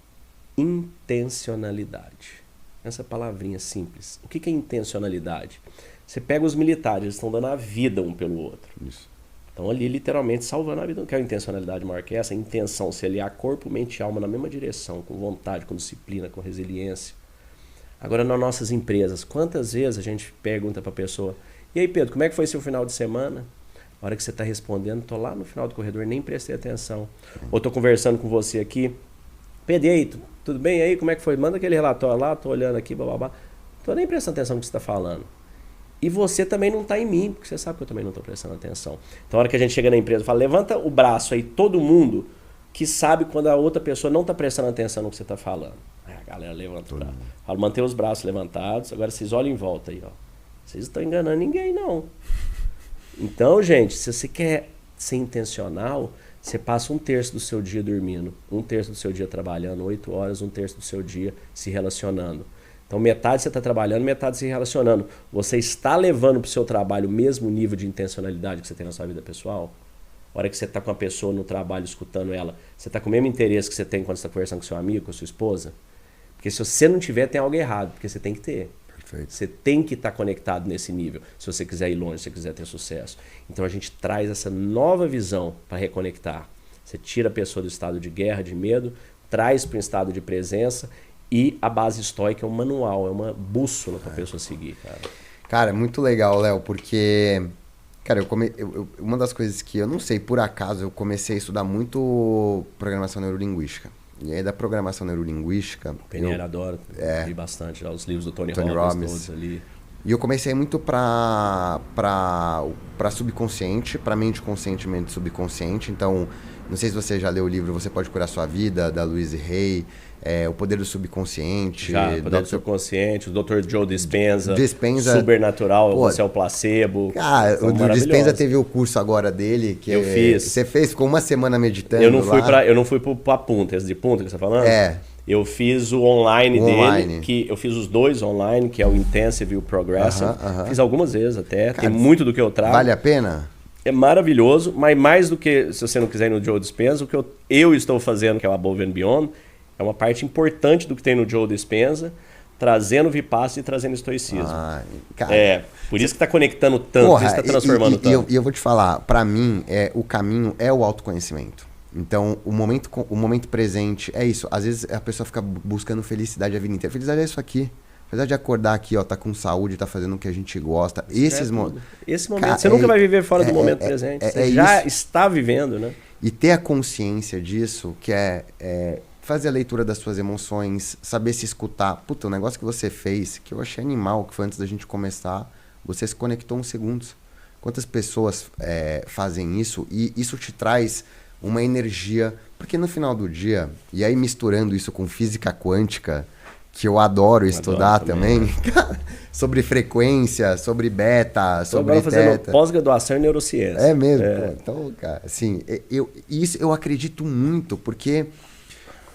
Intencionalidade. Essa palavrinha simples. O que é intencionalidade? Você pega os militares, eles estão dando a vida um pelo outro. Isso. Estão ali literalmente salvando a vida. Não quer intencionalidade maior que essa? A intenção, se aliar corpo, mente e alma na mesma direção, com vontade, com disciplina, com resiliência. Agora, nas nossas empresas, quantas vezes a gente pergunta para a pessoa: e aí, Pedro, como é que foi seu final de semana? A hora que você está respondendo, estou lá no final do corredor, nem prestei atenção. Ou estou conversando com você aqui: Pedro, e aí, tudo bem aí? Como é que foi? Manda aquele relatório lá, estou olhando aqui, bababá. Estou nem prestando atenção no que você está falando. E você também não está em mim, porque você sabe que eu também não estou prestando atenção. Então, a hora que a gente chega na empresa, fala, levanta o braço aí, todo mundo que sabe quando a outra pessoa não está prestando atenção no que você está falando. Aí a galera levanta o braço. Fala, manter os braços levantados, agora vocês olhem em volta aí, ó. Vocês não estão enganando ninguém, não. Então, gente, se você quer ser intencional, você passa 1/3 do seu dia dormindo, 1/3 do seu dia trabalhando, 8 horas, 1/3 do seu dia se relacionando. Então, metade você está trabalhando, metade se relacionando. Você está levando para o seu trabalho o mesmo nível de intencionalidade que você tem na sua vida pessoal? A hora que você está com a pessoa no trabalho, escutando ela, você está com o mesmo interesse que você tem quando você está conversando com seu amigo, com a sua esposa? Porque se você não tiver, tem algo errado, porque você tem que ter. Perfeito. Você tem que estar conectado nesse nível, se você quiser ir longe, se você quiser ter sucesso. Então, a gente traz essa nova visão para reconectar. Você tira a pessoa do estado de guerra, de medo, traz para um estado de presença. E a base estoica é um manual, é uma bússola para a pessoa seguir, cara. Cara, é muito legal, Léo, porque... Cara, uma das coisas que eu não sei, por acaso, eu comecei a estudar muito programação neurolinguística. E aí, da programação neurolinguística... Peniel adora, li bastante já os livros do Tony Robbins todos ali. E eu comecei muito para subconsciente, para mente consciente e mente subconsciente. Então, não sei se você já leu o livro Você Pode Curar Sua Vida, da Louise Hay, O Poder do Subconsciente. Já, O Poder do Subconsciente, o Dr. Joe Dispenza, Dispenza Supernatural, Você é o Placebo. Cara, o Dispenza teve o curso agora dele, que eu fiz. Você fez, ficou uma semana meditando eu não fui para punta, esse de punta que você está falando? Eu fiz o online dele, que eu fiz os dois online, que é o Intensive e o Progressive. Fiz algumas vezes até, cara, tem muito do que eu trago. Vale a pena? É maravilhoso, mas mais do que, se você não quiser ir no Joe Dispenza, o que eu estou fazendo, que é o Above and Beyond, é uma parte importante do que tem no Joe Dispenza, trazendo Vipassana e trazendo estoicismo. Cara, por isso que está conectando tanto, por isso que está transformando tanto. E eu vou te falar, para mim, o caminho é o autoconhecimento. Então, o momento presente é isso. Às vezes a pessoa fica buscando felicidade a vida inteira. Felicidade é isso aqui. Felicidade de acordar aqui, ó, tá com saúde, tá fazendo o que a gente gosta. Esse momento, você nunca vai viver fora do momento presente. Você já está vivendo, né? E ter a consciência disso, que é fazer a leitura das suas emoções, saber se escutar. Puta, o negócio que você fez, que eu achei animal, que foi antes da gente começar, você se conectou uns segundos. Quantas pessoas fazem isso? E isso te traz uma energia, porque no final do dia, e aí misturando isso com física quântica, que eu adoro estudar também, sobre frequência, sobre beta, sobre agora fazendo pós-graduação em neurociência. É mesmo? Pô, então, cara, assim, isso eu acredito muito, porque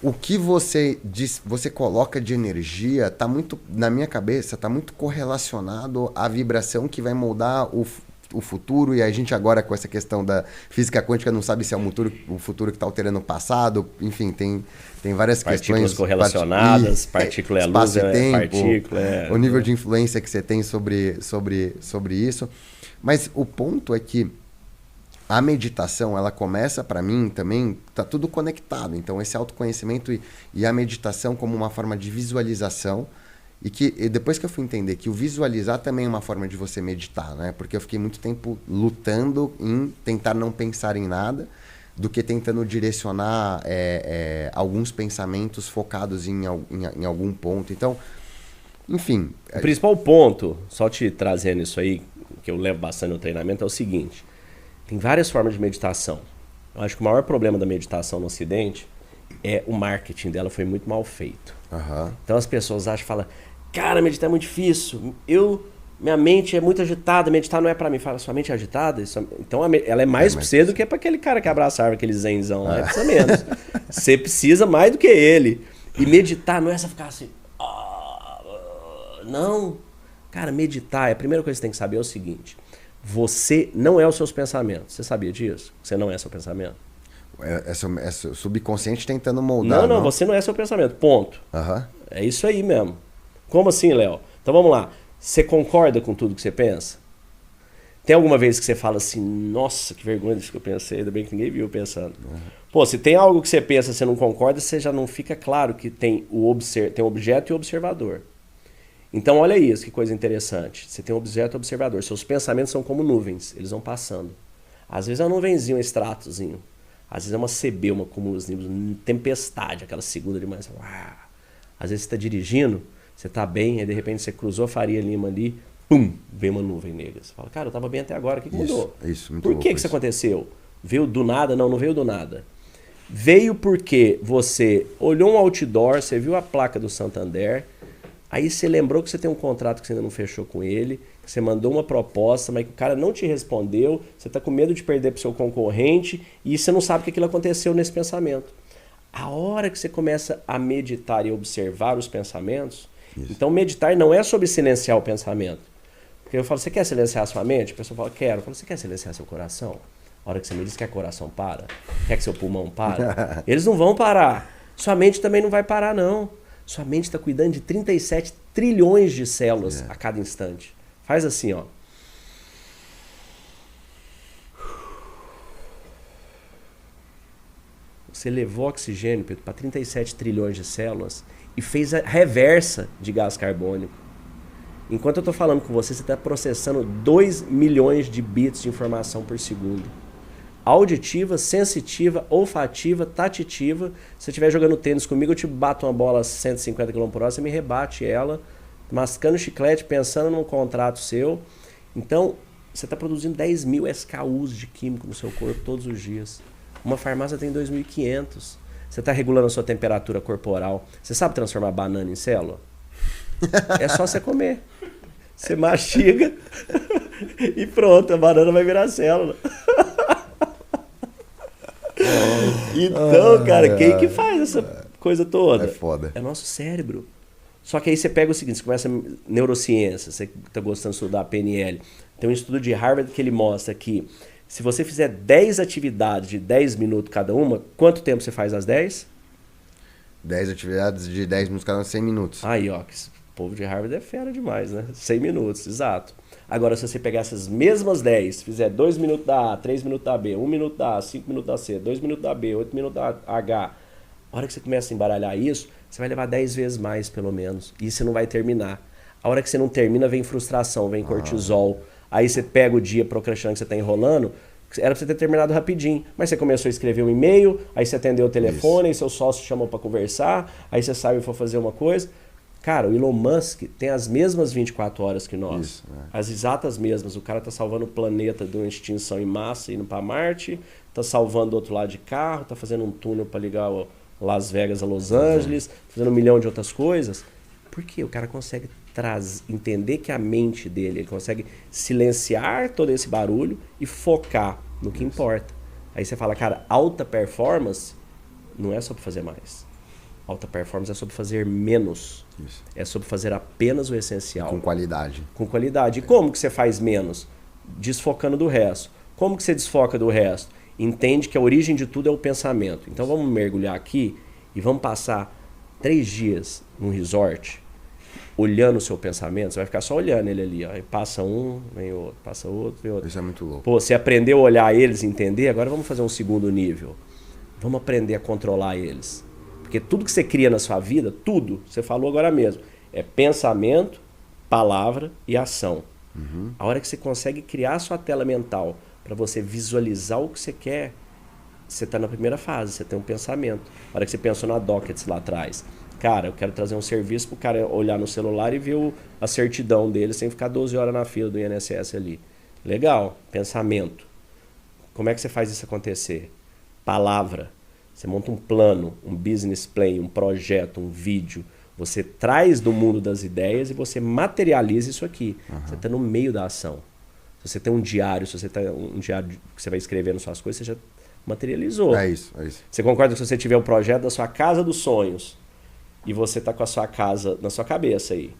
o que você coloca de energia, tá muito, na minha cabeça, tá muito correlacionado à vibração que vai moldar o futuro, e a gente agora com essa questão da física quântica não sabe se é o futuro que está alterando o passado, enfim, tem várias partículas questões correlacionadas, partícula é luz, partícula o nível de influência que você tem sobre isso. Mas o ponto é que a meditação, ela começa, para mim também, tá tudo conectado. Então esse autoconhecimento e a meditação como uma forma de visualização. E depois que eu fui entender que o visualizar também é uma forma de você meditar, né? Porque eu fiquei muito tempo lutando em tentar não pensar em nada. do que tentando direcionar alguns pensamentos focados em algum ponto. Então, enfim... O principal ponto, só te trazendo isso aí, que eu levo bastante no treinamento, é o seguinte. Tem várias formas de meditação. Eu acho que o maior problema da meditação no Ocidente é o marketing dela foi muito mal feito. Uhum. Então as pessoas acham, falam, cara, meditar é muito difícil. Minha mente é muito agitada, meditar não é pra mim. Fala, sua mente é agitada? Então ela é mais pra você do que pra aquele cara que abraça a árvore, aquele zenzão lá. Precisa menos. Você precisa mais do que ele. E meditar não é só ficar assim... não. Cara, meditar, a primeira coisa que você tem que saber é o seguinte. Você não é os seus pensamentos. Você sabia disso? Você não é seu pensamento? É seu subconsciente tentando moldar. Não, você não é seu pensamento. Ponto. Uhum. É isso aí mesmo. Como assim, Léo? Então vamos lá. Você concorda com tudo que você pensa? Tem alguma vez que você fala assim, nossa, que vergonha disso que eu pensei, ainda bem que ninguém viu pensando. Uhum. Pô, se tem algo que você pensa e você não concorda, você já não fica claro que tem tem o objeto e o observador. Então olha isso, que coisa interessante. Você tem um objeto e um observador. Seus pensamentos são como nuvens, eles vão passando. Às vezes é uma nuvenzinha, um extratozinho. Às vezes é uma CB, uma cúmulos nimbus, uma tempestade, aquela segunda de manhã. Às vezes você está dirigindo, você está bem, aí de repente você cruzou a Faria Lima ali, pum, vem uma nuvem negra. Você fala, cara, eu estava bem até agora, o que mudou? Isso, muito Por que isso aconteceu? Veio do nada? Não veio do nada. Veio porque você olhou um outdoor, você viu a placa do Santander, aí você lembrou que você tem um contrato que você ainda não fechou com ele, que você mandou uma proposta, mas que o cara não te respondeu, você está com medo de perder para o seu concorrente e você não sabe que aquilo aconteceu nesse pensamento. A hora que você começa a meditar e observar os pensamentos, então meditar não é sobre silenciar o pensamento. Porque eu falo, você quer silenciar a sua mente? A pessoa fala, quero. Eu falo, você quer silenciar seu coração? A hora que você me diz que o coração para, quer que seu pulmão para? Eles não vão parar. Sua mente também não vai parar, não. Sua mente está cuidando de 37 trilhões de células a cada instante. Faz assim, ó. Você levou oxigênio para 37 trilhões de células e fez a reversa de gás carbônico. Enquanto eu estou falando com você, você está processando 2 milhões de bits de informação por segundo. Auditiva, sensitiva, olfativa, tativa. Se você estiver jogando tênis comigo, eu te bato uma bola a 150 km por hora, você me rebate ela, mascando chiclete, pensando num contrato seu. Então, você está produzindo 10 mil SKUs de químico no seu corpo todos os dias. Uma farmácia tem 2.500. Você está regulando a sua temperatura corporal. Você sabe transformar banana em célula? É só você comer. Você mastiga e pronto, a banana vai virar célula. Então, cara, quem que faz essa coisa toda? É foda. É nosso cérebro. Só que aí você pega o seguinte, você começa neurociência, você está gostando de estudar PNL. Tem um estudo de Harvard que ele mostra que se você fizer 10 atividades de 10 minutos cada uma, quanto tempo você faz as 10? 10 atividades de 10 minutos cada uma, 100 minutos. Aí, ó, o povo de Harvard é fera demais, né? 100 minutos, exato. Agora, se você pegar essas mesmas 10, fizer 2 minutos da A, 3 minutos da B, 1 minuto da A, 5 minutos da C, 2 minutos da B, 8 minutos da H, a hora que você começa a embaralhar isso, você vai levar 10 vezes mais, pelo menos. E você não vai terminar. A hora que você não termina, vem frustração, vem cortisol. Aí você pega o dia procrastinando que você está enrolando, era pra você ter terminado rapidinho. Mas você começou a escrever um e-mail, aí você atendeu o telefone, aí seu sócio chamou para conversar, aí você saiu e foi fazer uma coisa. Cara, o Elon Musk tem as mesmas 24 horas que nós. Isso, as exatas mesmas. O cara tá salvando o planeta de uma extinção em massa, indo para Marte, tá salvando do outro lado de carro, tá fazendo um túnel para ligar Las Vegas a Los Angeles, fazendo 1 milhão de outras coisas. Por quê? O cara consegue entender que a mente dele, ele consegue silenciar todo esse barulho e focar no que importa. Aí você fala, cara, alta performance não é sobre fazer mais. Alta performance é sobre fazer menos. Isso. É sobre fazer apenas o essencial. Com qualidade. Com qualidade. E como que você faz menos? Desfocando do resto. Como que você desfoca do resto? Entende que a origem de tudo é o pensamento. Então vamos mergulhar aqui e vamos passar 3 dias num resort olhando o seu pensamento. Você vai ficar só olhando ele ali. Ó. Aí passa um, vem outro, passa outro, vem outro. Isso é muito louco. Pô, você aprendeu a olhar eles, entender, agora vamos fazer um segundo nível. Vamos aprender a controlar eles. Porque tudo que você cria na sua vida, tudo, você falou agora mesmo, é pensamento, palavra e ação. A hora que você consegue criar a sua tela mental para você visualizar o que você quer, você está na primeira fase, você tem um pensamento. A hora que você pensou na Dockets lá atrás, cara, eu quero trazer um serviço para o cara olhar no celular e ver a certidão dele sem ficar 12 horas na fila do INSS ali. Legal, pensamento. Como é que você faz isso acontecer? Palavra. Você monta um plano, um business plan, um projeto, um vídeo. Você traz do mundo das ideias e você materializa isso aqui. Você está no meio da ação. Se você tem um diário, se você tem um diário que você vai escrevendo suas coisas, você já materializou. É isso. Você concorda que se você tiver um projeto da sua casa dos sonhos e você está com a sua casa na sua cabeça aí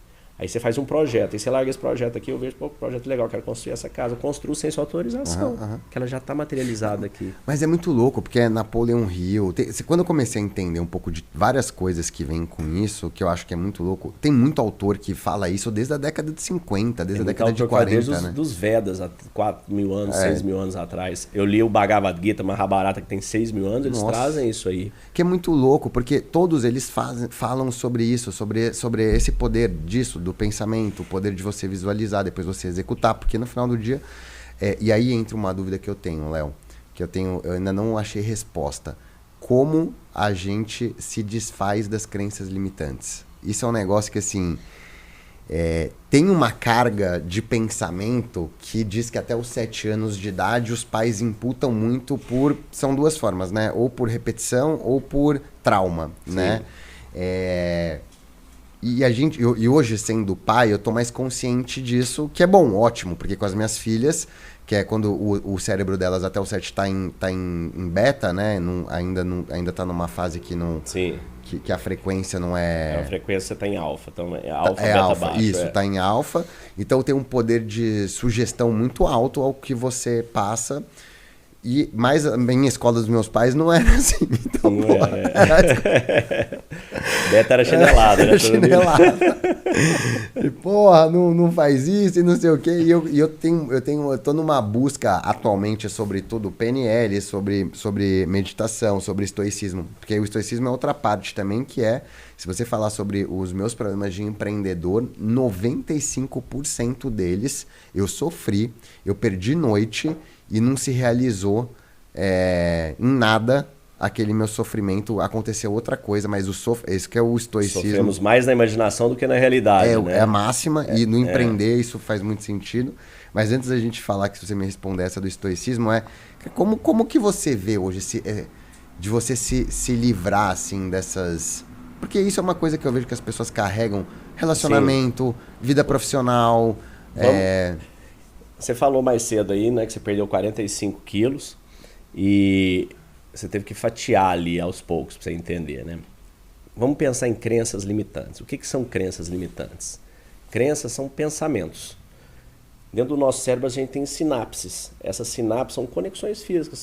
você faz um projeto, aí você larga esse projeto aqui, eu vejo, pô, projeto legal, quero construir essa casa, eu construo sem sua autorização, que ela já está materializada aqui. Mas é muito louco, porque é Napoleon Hill. Quando eu comecei a entender um pouco de várias coisas que vêm com isso, que eu acho que é muito louco, tem muito autor que fala isso desde a década de 50, desde a década de 40, né? Dos Vedas, há 4 mil anos, 6 mil anos atrás. Eu li o Bhagavad Gita, Mahabharata, que tem 6 mil anos, eles trazem isso aí. Que é muito louco, porque todos eles falam sobre isso, sobre esse poder disso, do pensamento, o poder de você visualizar, depois você executar, porque no final do dia... e aí entra uma dúvida que eu tenho, Léo, eu ainda não achei resposta. Como a gente se desfaz das crenças limitantes? Isso é um negócio que, assim... tem uma carga de pensamento que diz que até os 7 anos de idade os pais imputam muito são duas formas, né? Ou por repetição ou por trauma, sim, né? E hoje, sendo pai, eu tô mais consciente disso, que é bom, ótimo, porque com as minhas filhas, que é quando o cérebro delas até o 7 tá em beta, né? Ainda tá numa fase que não... Sim. Que a frequência não é... A frequência está em alfa, então é alfa, é beta, alfa, baixo. Isso, está em alfa. Então tem um poder de sugestão muito alto ao que você passa. Mas a minha escola dos meus pais não era assim. Então, não beta era chinelada, né? Era chinelada. E, porra, não faz isso e não sei o quê. E eu tô numa busca atualmente sobre tudo PNL, sobre meditação, sobre estoicismo. Porque o estoicismo é outra parte também, que se você falar sobre os meus problemas de empreendedor, 95% deles eu sofri, eu perdi noite e não se realizou em nada aquele meu sofrimento, aconteceu outra coisa, mas esse que é o estoicismo. Sofremos mais na imaginação do que na realidade, né? É a máxima, e no empreender isso faz muito sentido. Mas antes da gente falar, que se você me responder essa do estoicismo, como que você vê hoje de você se livrar assim dessas... Porque isso é uma coisa que eu vejo que as pessoas carregam, relacionamento, sim, vida profissional... Você falou mais cedo aí, né, que você perdeu 45 quilos e você teve que fatiar ali aos poucos para você entender, né? Vamos pensar em crenças limitantes. O que são crenças limitantes? Crenças são pensamentos. Dentro do nosso cérebro a gente tem sinapses. Essas sinapses são conexões físicas.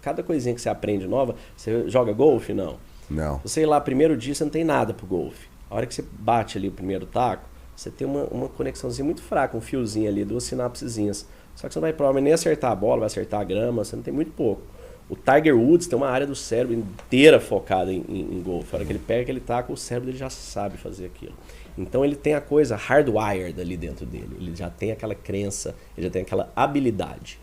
Cada coisinha que você aprende nova. Você joga golfe? Não. Não. Você ir lá, primeiro dia, você não tem nada pro golfe. A hora que você bate ali o primeiro taco, você tem uma conexãozinha muito fraca, um fiozinho ali, 2 sinapsezinhas. Só que você não vai provavelmente nem acertar a bola, vai acertar a grama, você não tem muito pouco. O Tiger Woods tem uma área do cérebro inteira focada em golfe. A hora que ele pega aquele taco, o cérebro dele já sabe fazer aquilo. Então ele tem a coisa hardwired ali dentro dele. Ele já tem aquela crença, ele já tem aquela habilidade.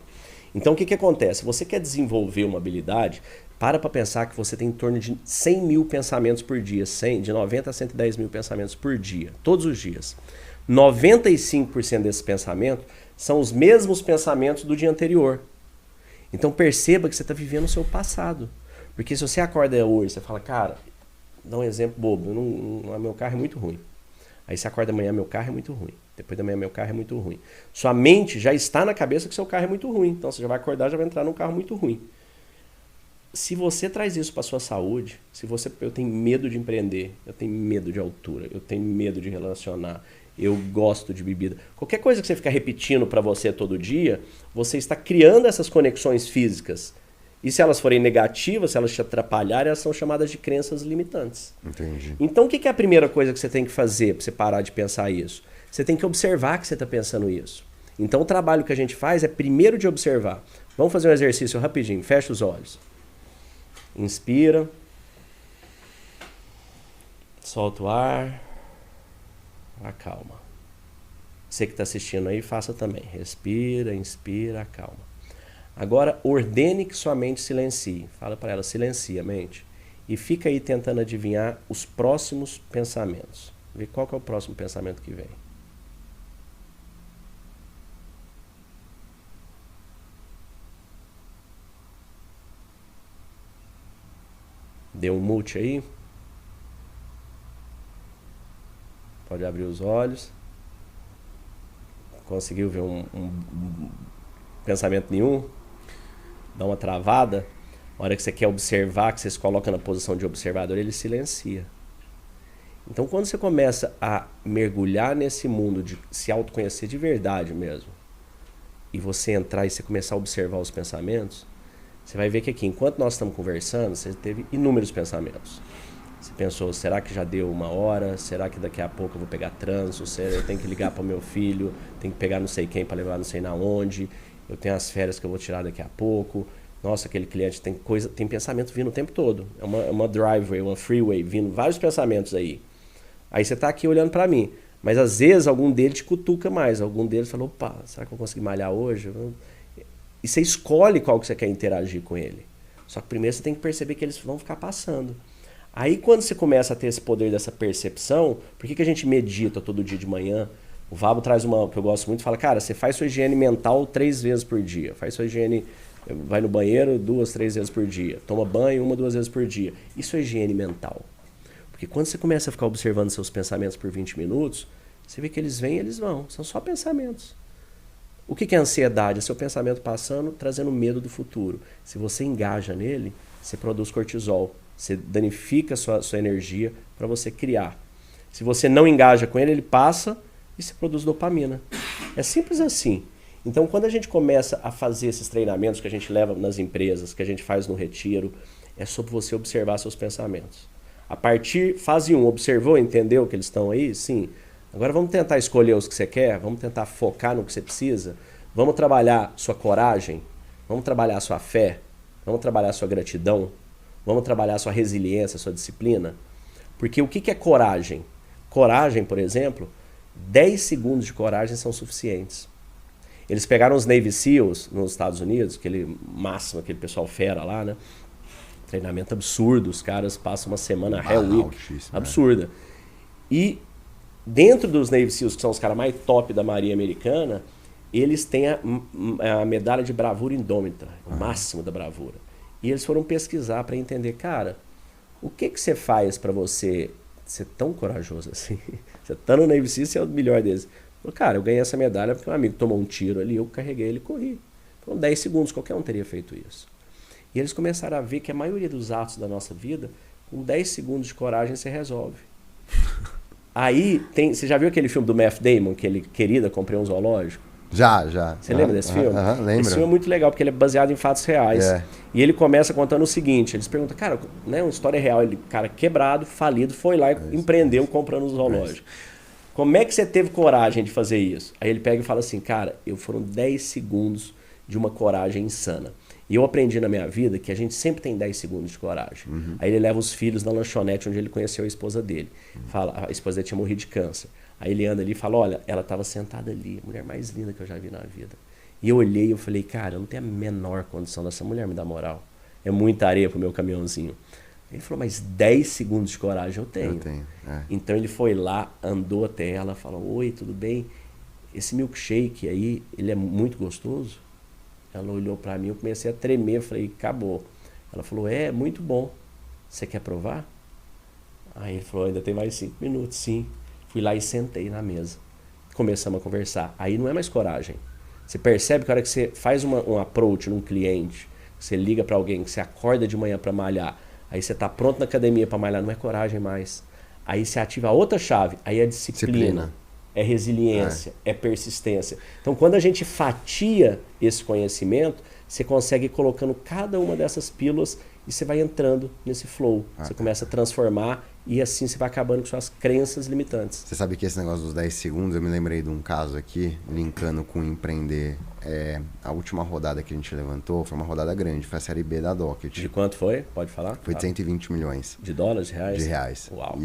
Então o que acontece? Se você quer desenvolver uma habilidade, para pensar que você tem em torno de 100 mil pensamentos por dia, de 90 a 110 mil pensamentos por dia, todos os dias. 95% desses pensamentos são os mesmos pensamentos do dia anterior. Então perceba que você está vivendo o seu passado. Porque se você acorda hoje, você fala, cara, dá um exemplo bobo, meu carro é muito ruim. Aí você acorda amanhã, meu carro é muito ruim. Depois da manhã, meu carro é muito ruim. Sua mente já está na cabeça que seu carro é muito ruim. Então você já vai acordar, já vai entrar num carro muito ruim. Se você traz isso para a sua saúde, eu tenho medo de empreender, eu tenho medo de altura, eu tenho medo de relacionar, eu gosto de bebida. Qualquer coisa que você ficar repetindo para você todo dia, você está criando essas conexões físicas. E se elas forem negativas, se elas te atrapalharem, elas são chamadas de crenças limitantes. Entendi. Então o que é a primeira coisa que você tem que fazer para você parar de pensar isso? Você tem que observar que você está pensando isso. Então o trabalho que a gente faz é primeiro de observar. Vamos fazer um exercício rapidinho, fecha os olhos. Inspira, solta o ar, acalma. Você que está assistindo aí, faça também. Respira, inspira, acalma. Agora, ordene que sua mente silencie. Fala para ela, silencia a mente. E fica aí tentando adivinhar os próximos pensamentos. Vê qual que é o próximo pensamento que vem. Deu um mute aí? Pode abrir os olhos. Conseguiu ver um pensamento nenhum? Dá uma travada. A hora que você quer observar, que você se coloca na posição de observador, ele silencia. Então, quando você começa a mergulhar nesse mundo de se autoconhecer de verdade mesmo, e você entrar e você começar a observar os pensamentos, você vai ver que aqui, enquanto nós estamos conversando, você teve inúmeros pensamentos. Você pensou, será que já deu 1 hora? Será que daqui a pouco eu vou pegar trânsito? Eu tenho que ligar para o meu filho? Tenho que pegar não sei quem para levar não sei na onde? Eu tenho as férias que eu vou tirar daqui a pouco? Nossa, aquele cliente tem pensamento vindo o tempo todo. É uma driveway, uma freeway vindo, vários pensamentos aí. Aí você está aqui olhando para mim. Mas às vezes algum deles te cutuca mais. Algum deles falou, opa, será que eu consegui malhar hoje? E você escolhe qual que você quer interagir com ele. Só que primeiro você tem que perceber que eles vão ficar passando. Aí quando você começa a ter esse poder dessa percepção, por que a gente medita todo dia de manhã? O Vabo traz uma que eu gosto muito, fala, cara, você faz sua higiene mental 3 vezes por dia. Faz sua higiene, vai no banheiro 2, 3 vezes por dia. Toma banho 1, 2 vezes por dia. Isso é higiene mental. Porque quando você começa a ficar observando seus pensamentos por 20 minutos, você vê que eles vêm e eles vão. São só pensamentos. O que é ansiedade? É seu pensamento passando, trazendo medo do futuro. Se você engaja nele, você produz cortisol. Você danifica a sua energia para você criar. Se você não engaja com ele passa e se produz dopamina. É simples assim. Então, quando a gente começa a fazer esses treinamentos que a gente leva nas empresas, que a gente faz no retiro, é sobre você observar seus pensamentos. A partir, fase 1, observou, entendeu que eles estão aí? Sim. Agora vamos tentar escolher os que você quer, vamos tentar focar no que você precisa, vamos trabalhar sua coragem, vamos trabalhar sua fé, vamos trabalhar sua gratidão, vamos trabalhar sua resiliência, sua disciplina. Porque o que é coragem? Coragem, por exemplo, 10 segundos de coragem são suficientes. Eles pegaram os Navy SEALs nos Estados Unidos, aquele máximo, aquele pessoal fera lá, né? Treinamento absurdo, os caras passam uma semana Hell Week, absurda. E dentro dos Navy SEALs, que são os caras mais top da Marinha Americana, eles têm a medalha de bravura indômita, o máximo da bravura. E eles foram pesquisar para entender, cara, o que você faz para você ser tão corajoso assim? Você tá no Navy SEAL, você é o melhor deles. Cara, eu ganhei essa medalha porque um amigo tomou um tiro ali, eu carreguei ele e corri. Foram 10 segundos, qualquer um teria feito isso. E eles começaram a ver que a maioria dos atos da nossa vida, com 10 segundos de coragem, você resolve. Aí, você já viu aquele filme do Matt Damon, que ele, querida, comprei um zoológico? Já. Você lembra desse filme? Lembro. Esse filme é muito legal, porque ele é baseado em fatos reais. E ele começa contando o seguinte, eles perguntam, cara, né, uma história real, ele, cara, quebrado, falido, foi lá e empreendeu comprando um zoológico. Como é que você teve coragem de fazer isso? Aí ele pega e fala assim, cara, foram 10 segundos de uma coragem insana. E eu aprendi na minha vida que a gente sempre tem 10 segundos de coragem. Aí ele leva os filhos na lanchonete onde ele conheceu a esposa dele. Fala, a esposa dele tinha morrido de câncer. Aí ele anda ali e fala, olha, ela estava sentada ali, a mulher mais linda que eu já vi na vida. E eu olhei e eu falei, cara, eu não tenho a menor condição dessa mulher me dar moral. É muita areia pro meu caminhãozinho. Ele falou, mas 10 segundos de coragem eu tenho. Então ele foi lá, andou até ela, falou, oi, tudo bem? Esse milkshake aí, ele é muito gostoso? Ela olhou pra mim, eu comecei a tremer, eu falei, acabou. Ela falou, é muito bom. Você quer provar? Aí ele falou, ainda tem mais 5 minutos, sim. Fui lá e sentei na mesa. Começamos a conversar. Aí não é mais coragem. Você percebe que a hora que você faz um approach num cliente, você liga pra alguém, que você acorda de manhã pra malhar, aí você tá pronto na academia pra malhar, não é coragem mais. Aí você ativa a outra chave, aí é disciplina. É resiliência, é persistência. Então, quando a gente fatia esse conhecimento, você consegue ir colocando cada uma dessas pílulas e você vai entrando nesse flow. Você começa a transformar e assim você vai acabando com suas crenças limitantes. Você sabe que esse negócio dos 10 segundos, eu me lembrei de um caso aqui, linkando com empreender. A última rodada que a gente levantou foi uma rodada grande, foi a Série B da Docket. De quanto foi? Pode falar? Foi de 120 milhões. De dólares, de reais? De reais. Uau.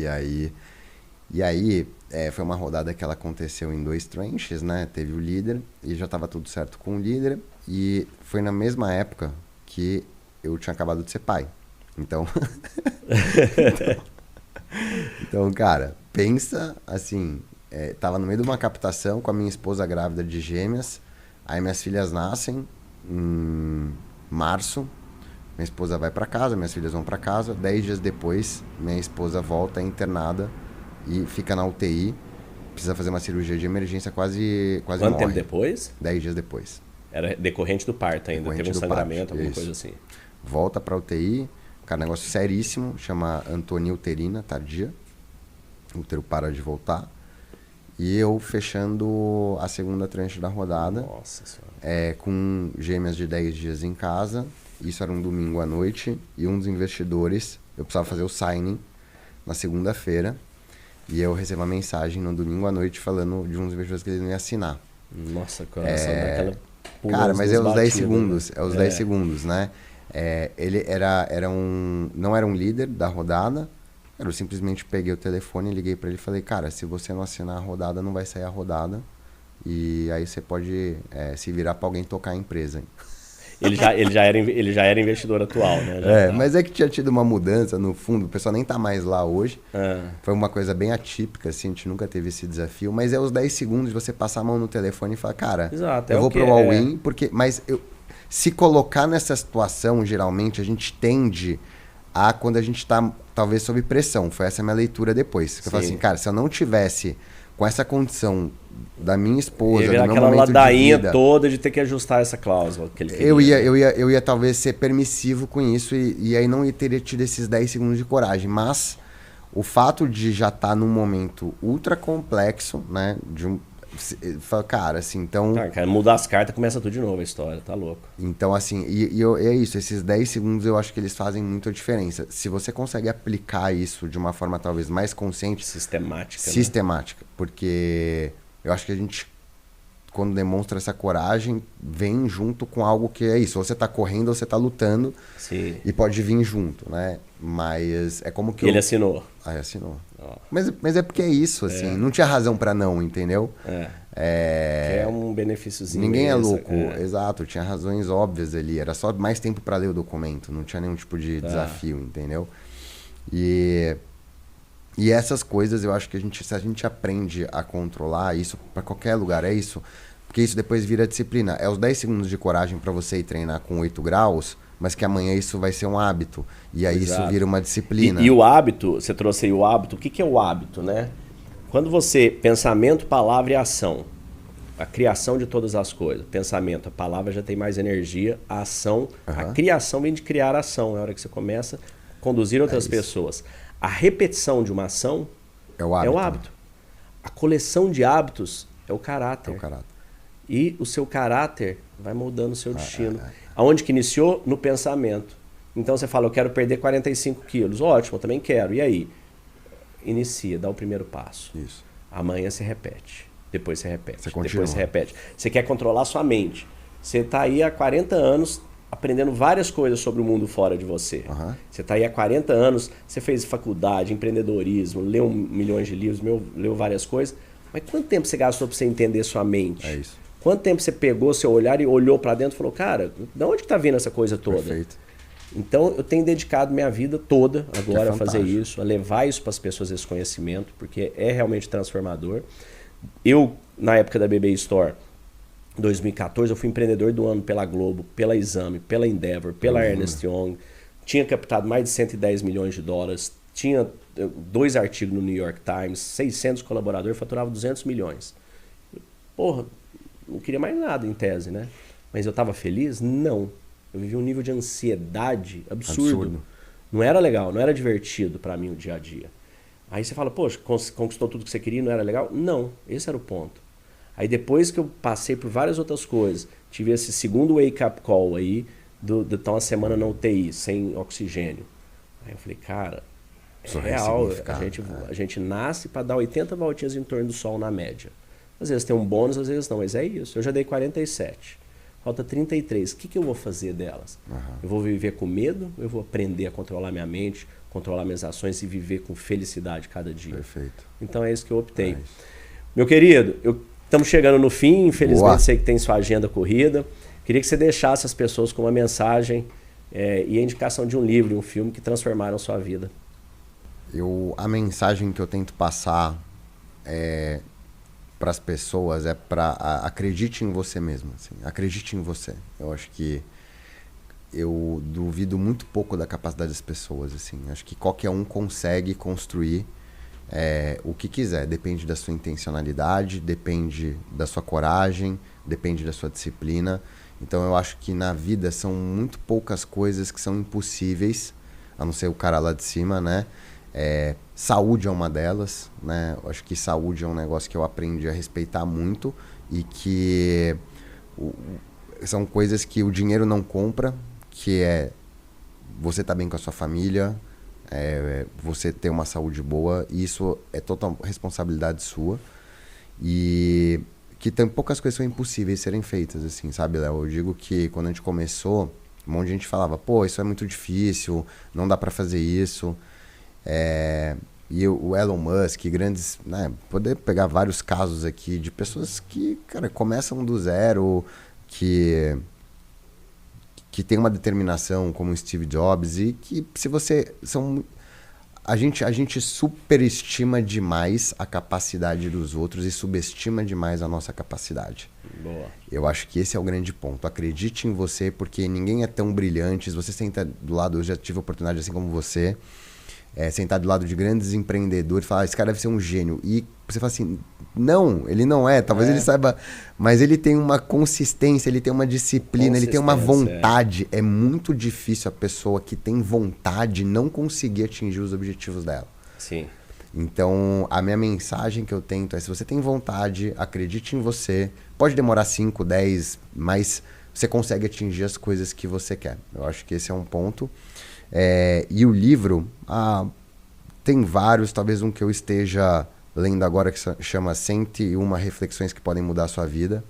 E aí foi uma rodada que ela aconteceu em 2 tranches, né? Teve o líder e já estava tudo certo com o líder. E foi na mesma época que eu tinha acabado de ser pai. Então, então cara, pensa assim, tava no meio de uma captação com a minha esposa grávida de gêmeas, aí minhas filhas nascem em março, minha esposa vai para casa, minhas filhas vão para casa, 10 dias depois, minha esposa volta internada e fica na UTI, precisa fazer uma cirurgia de emergência, quase morre. Quanto tempo depois? 10 dias depois. Era decorrente do parto ainda, Decorrente teve um do sangramento, parto, alguma isso. coisa assim. Volta pra UTI, cara, negócio seríssimo, chama antonia uterina tardia, o útero para de voltar, e eu fechando a segunda tranche da rodada, Nossa Senhora. com gêmeas de 10 dias em casa, isso era um domingo à noite, e um dos investidores, eu precisava fazer o signing na segunda-feira, e eu recebo uma mensagem no domingo à noite falando de um dos investidores que ele não ia assinar. Nossa, coração daquela... Cara, mas é os 10 segundos, né? é os 10 segundos, né? Ele não era um líder da rodada, eu simplesmente peguei o telefone, liguei pra ele e falei, cara, se você não assinar a rodada, não vai sair a rodada, e aí você pode se virar pra alguém tocar a empresa. Ele já era investidor atual, né? Mas é que tinha tido uma mudança, no fundo, o pessoal nem tá mais lá hoje. Foi uma coisa bem atípica, assim, a gente nunca teve esse desafio, mas é os 10 segundos de você passar a mão no telefone e falar, cara, exato, eu vou pro all-in, mas se colocar nessa situação, geralmente, a gente tende a, quando a gente tá, talvez, sob pressão. Foi essa a minha leitura depois. Eu falo assim, cara, se eu não tivesse com essa condição da minha esposa, do meu aquela momento ladainha de vida, toda de ter que ajustar essa cláusula que ele queria. eu ia talvez ser permissivo com isso e aí não teria tido esses 10 segundos de coragem. Mas o fato de já estar num momento ultra complexo, né? Cara, assim, então... Cara, mudar as cartas, começa tudo de novo a história, tá louco. Então, assim, é isso, esses 10 segundos eu acho que eles fazem muita diferença. Se você consegue aplicar isso de uma forma talvez mais consciente... Sistemática, né? Porque eu acho que a gente, quando demonstra essa coragem, vem junto com algo que é isso. Ou você tá correndo ou você tá lutando. Sim. E pode vir junto, né? Mas é como que ele assinou. Assinou. Oh. Mas é porque é isso, assim. Não tinha razão pra não, entendeu? É um benefíciozinho. Ninguém é louco. Exato. Tinha razões óbvias ali. Era só mais tempo pra ler o documento. Não tinha nenhum tipo de desafio, entendeu? E essas coisas eu acho que se a gente aprende a controlar isso pra qualquer lugar, é isso. Porque isso depois vira disciplina. É os 10 segundos de coragem pra você ir treinar com 8 graus... mas que amanhã isso vai ser um hábito. E aí isso vira uma disciplina. E o hábito, você trouxe aí o hábito, o que é o hábito, né? Quando você, pensamento, palavra e ação, a criação de todas as coisas, pensamento, a palavra já tem mais energia, a ação, a criação vem de criar ação, é a hora que você começa a conduzir outras pessoas. A repetição de uma ação é o hábito. A coleção de hábitos é o caráter. E o seu caráter vai moldando o seu destino. Aonde que iniciou? No pensamento. Então você fala, eu quero perder 45 quilos. Ótimo, eu também quero. E aí? Inicia, dá o primeiro passo. Isso. Amanhã você repete. Depois você repete. Você continua. Depois você repete. Você quer controlar sua mente. Você está aí há 40 anos aprendendo várias coisas sobre o mundo fora de você. Você está aí há 40 anos, você fez faculdade, empreendedorismo, leu milhões de livros, leu várias coisas. Mas quanto tempo você gastou para você entender sua mente? É isso. Quanto tempo você pegou seu olhar e olhou para dentro e falou, cara, de onde que tá vindo essa coisa toda? Perfeito. Então eu tenho dedicado minha vida toda agora a fazer isso, a levar isso para as pessoas, esse conhecimento, porque é realmente transformador. Eu, na época da BB Store, 2014, eu fui empreendedor do ano pela Globo, pela Exame, pela Endeavor, pela Ernst Young. Tinha captado mais de 110 milhões de dólares, tinha 2 artigos no New York Times, 600 colaboradores, faturava 200 milhões. Porra, não queria mais nada em tese, né? Mas eu estava feliz? Não. Eu vivia um nível de ansiedade absurdo. Não era legal, não era divertido para mim o dia a dia. Aí você fala, poxa, conquistou tudo que você queria, não era legal? Não, esse era o ponto. Aí depois que eu passei por várias outras coisas, tive esse segundo wake-up call aí, de estar uma semana na UTI, sem oxigênio. Aí eu falei, cara, é real, a gente nasce para dar 80 voltinhas em torno do sol na média. Às vezes tem um bônus, às vezes não, mas é isso. Eu já dei 47. Falta 33. O que eu vou fazer delas? Eu vou viver com medo ou eu vou aprender a controlar minha mente, controlar minhas ações e viver com felicidade cada dia? Perfeito. Então é isso que eu optei. Meu querido, estamos chegando no fim. Infelizmente sei que tem sua agenda corrida. Queria que você deixasse as pessoas com uma mensagem e a indicação de um livro e um filme que transformaram sua vida. A mensagem que eu tento passar para as pessoas acredite em você mesmo, assim, acredite em você. Eu acho que eu duvido muito pouco da capacidade das pessoas, assim. Acho que qualquer um consegue construir o que quiser. Depende da sua intencionalidade, depende da sua coragem, depende da sua disciplina. Então eu acho que na vida são muito poucas coisas que são impossíveis, a não ser o cara lá de cima, né? Saúde é uma delas, né? Eu acho que saúde é um negócio que eu aprendi a respeitar muito e que são coisas que o dinheiro não compra, que é você estar bem com a sua família, você ter uma saúde boa, e isso é total responsabilidade sua. E que tem poucas coisas que são impossíveis de serem feitas, assim, sabe, Léo? Eu digo que quando a gente começou, um monte de gente falava, pô, isso é muito difícil, não dá pra fazer isso. E o Elon Musk, grandes, né, poder pegar vários casos aqui de pessoas que, cara, começam do zero, que tem uma determinação como Steve Jobs, e que se você... A gente superestima demais a capacidade dos outros e subestima demais a nossa capacidade. Boa. Eu acho que esse é o grande ponto. Acredite em você, porque ninguém é tão brilhante. Se você senta do lado, eu já tive a oportunidade, assim como você, sentar do lado de grandes empreendedores e falar, esse cara deve ser um gênio. E você fala assim, não, ele não é. Talvez ele saiba, mas ele tem uma consistência, ele tem uma disciplina, ele tem uma vontade. É muito difícil a pessoa que tem vontade não conseguir atingir os objetivos dela. Sim. Então, a minha mensagem que eu tento é, se você tem vontade, acredite em você. Pode demorar 5, 10, mas você consegue atingir as coisas que você quer. Eu acho que esse é um ponto. E o livro, tem vários, talvez um que eu esteja lendo agora que chama 101 Reflexões que Podem Mudar a Sua Vida.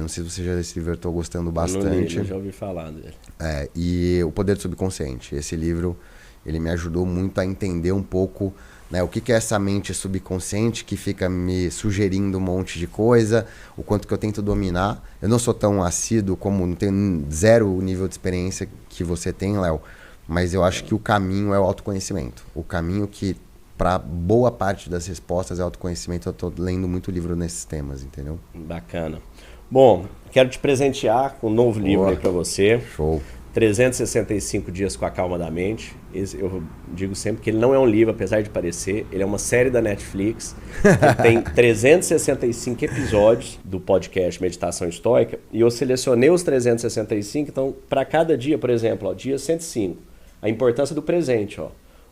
Não sei se você já leu esse livro, eu estou gostando bastante. Eu já ouvi falar dele. E O Poder do Subconsciente. Esse livro, ele me ajudou muito a entender um pouco, né, o que é essa mente subconsciente que fica me sugerindo um monte de coisa, o quanto que eu tento dominar. Eu não sou tão assíduo, não tenho zero nível de experiência que você tem, Léo, mas eu acho que o caminho é o autoconhecimento. O caminho que, para boa parte das respostas, é autoconhecimento. Eu estou lendo muito livro nesses temas, entendeu? Bacana. Bom, quero te presentear com um novo livro aí para você. Show. 365 Dias com a Calma da Mente. Eu digo sempre que ele não é um livro, apesar de parecer. Ele é uma série da Netflix. Que tem 365 episódios do podcast Meditação Estoica. E eu selecionei os 365. Então, para cada dia, por exemplo, dia 105. A importância do presente.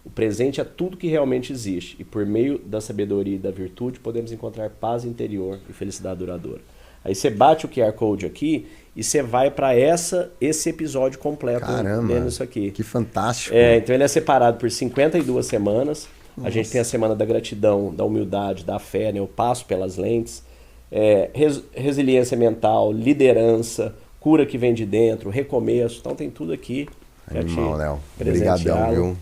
O presente é tudo que realmente existe. E por meio da sabedoria e da virtude, podemos encontrar paz interior e felicidade duradoura. Aí você bate o QR Code aqui e você vai para esse episódio completo. Caramba, dentro disso aqui. Que fantástico. Então ele é separado por 52 semanas. Nossa. A gente tem a semana da gratidão, da humildade, da fé, né? Eu passo pelas lentes. Resiliência mental, liderança, cura que vem de dentro, recomeço. Então tem tudo aqui. Animal, Léo. Obrigadão, viu?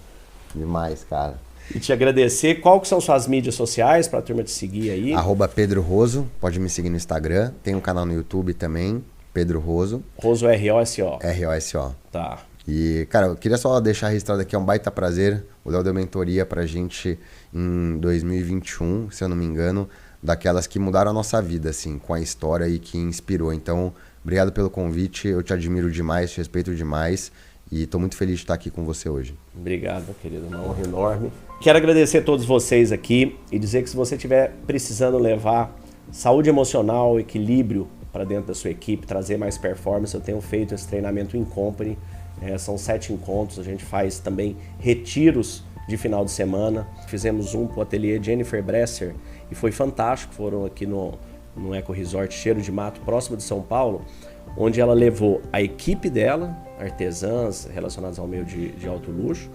Demais, cara. E te agradecer. Qual que são suas mídias sociais para a turma te seguir aí? @Pedro Roso. Pode me seguir no Instagram. Tem um canal no YouTube também, Pedro Roso. Roso R-O-S-O. R-O-S-O. Tá. E, cara, eu queria só deixar registrado aqui, é um baita prazer. O Léo deu mentoria pra gente em 2021, se eu não me engano, daquelas que mudaram a nossa vida, assim, com a história e que inspirou. Então, obrigado pelo convite. Eu te admiro demais, te respeito demais. E estou muito feliz de estar aqui com você hoje. Obrigado, meu querido. Uma honra enorme. Quero agradecer a todos vocês aqui e dizer que se você estiver precisando levar saúde emocional, equilíbrio para dentro da sua equipe, trazer mais performance, eu tenho feito esse treinamento in company. São 7 encontros. A gente faz também retiros de final de semana. Fizemos um para o ateliê Jennifer Bresser e foi fantástico. Foram aqui no Eco Resort Cheiro de Mato, próximo de São Paulo, onde ela levou a equipe dela, artesãs relacionadas ao meio de alto luxo,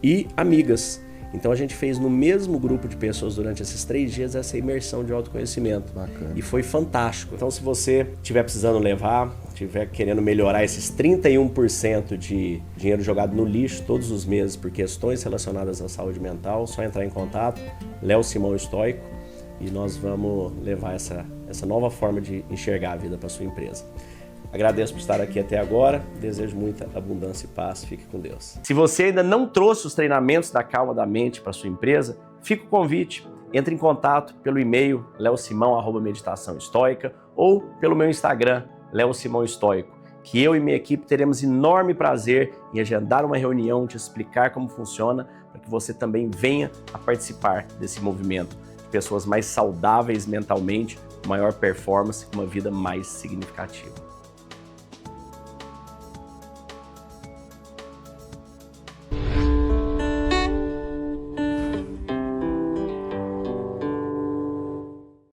e amigas. Então a gente fez no mesmo grupo de pessoas durante esses 3 dias essa imersão de autoconhecimento. Bacana. E foi fantástico. Então se você estiver precisando levar, estiver querendo melhorar esses 31% de dinheiro jogado no lixo todos os meses por questões relacionadas à saúde mental, só entrar em contato, Léo Simão Estoico, e nós vamos levar essa nova forma de enxergar a vida para sua empresa. Agradeço por estar aqui até agora, desejo muita abundância e paz, fique com Deus. Se você ainda não trouxe os treinamentos da Calma da Mente para sua empresa, fica o convite, entre em contato pelo e-mail leosimão@meditaçãoestoica ou pelo meu Instagram, leosimãoestoico, que eu e minha equipe teremos enorme prazer em agendar uma reunião, te explicar como funciona, para que você também venha a participar desse movimento de pessoas mais saudáveis mentalmente, com maior performance e uma vida mais significativa.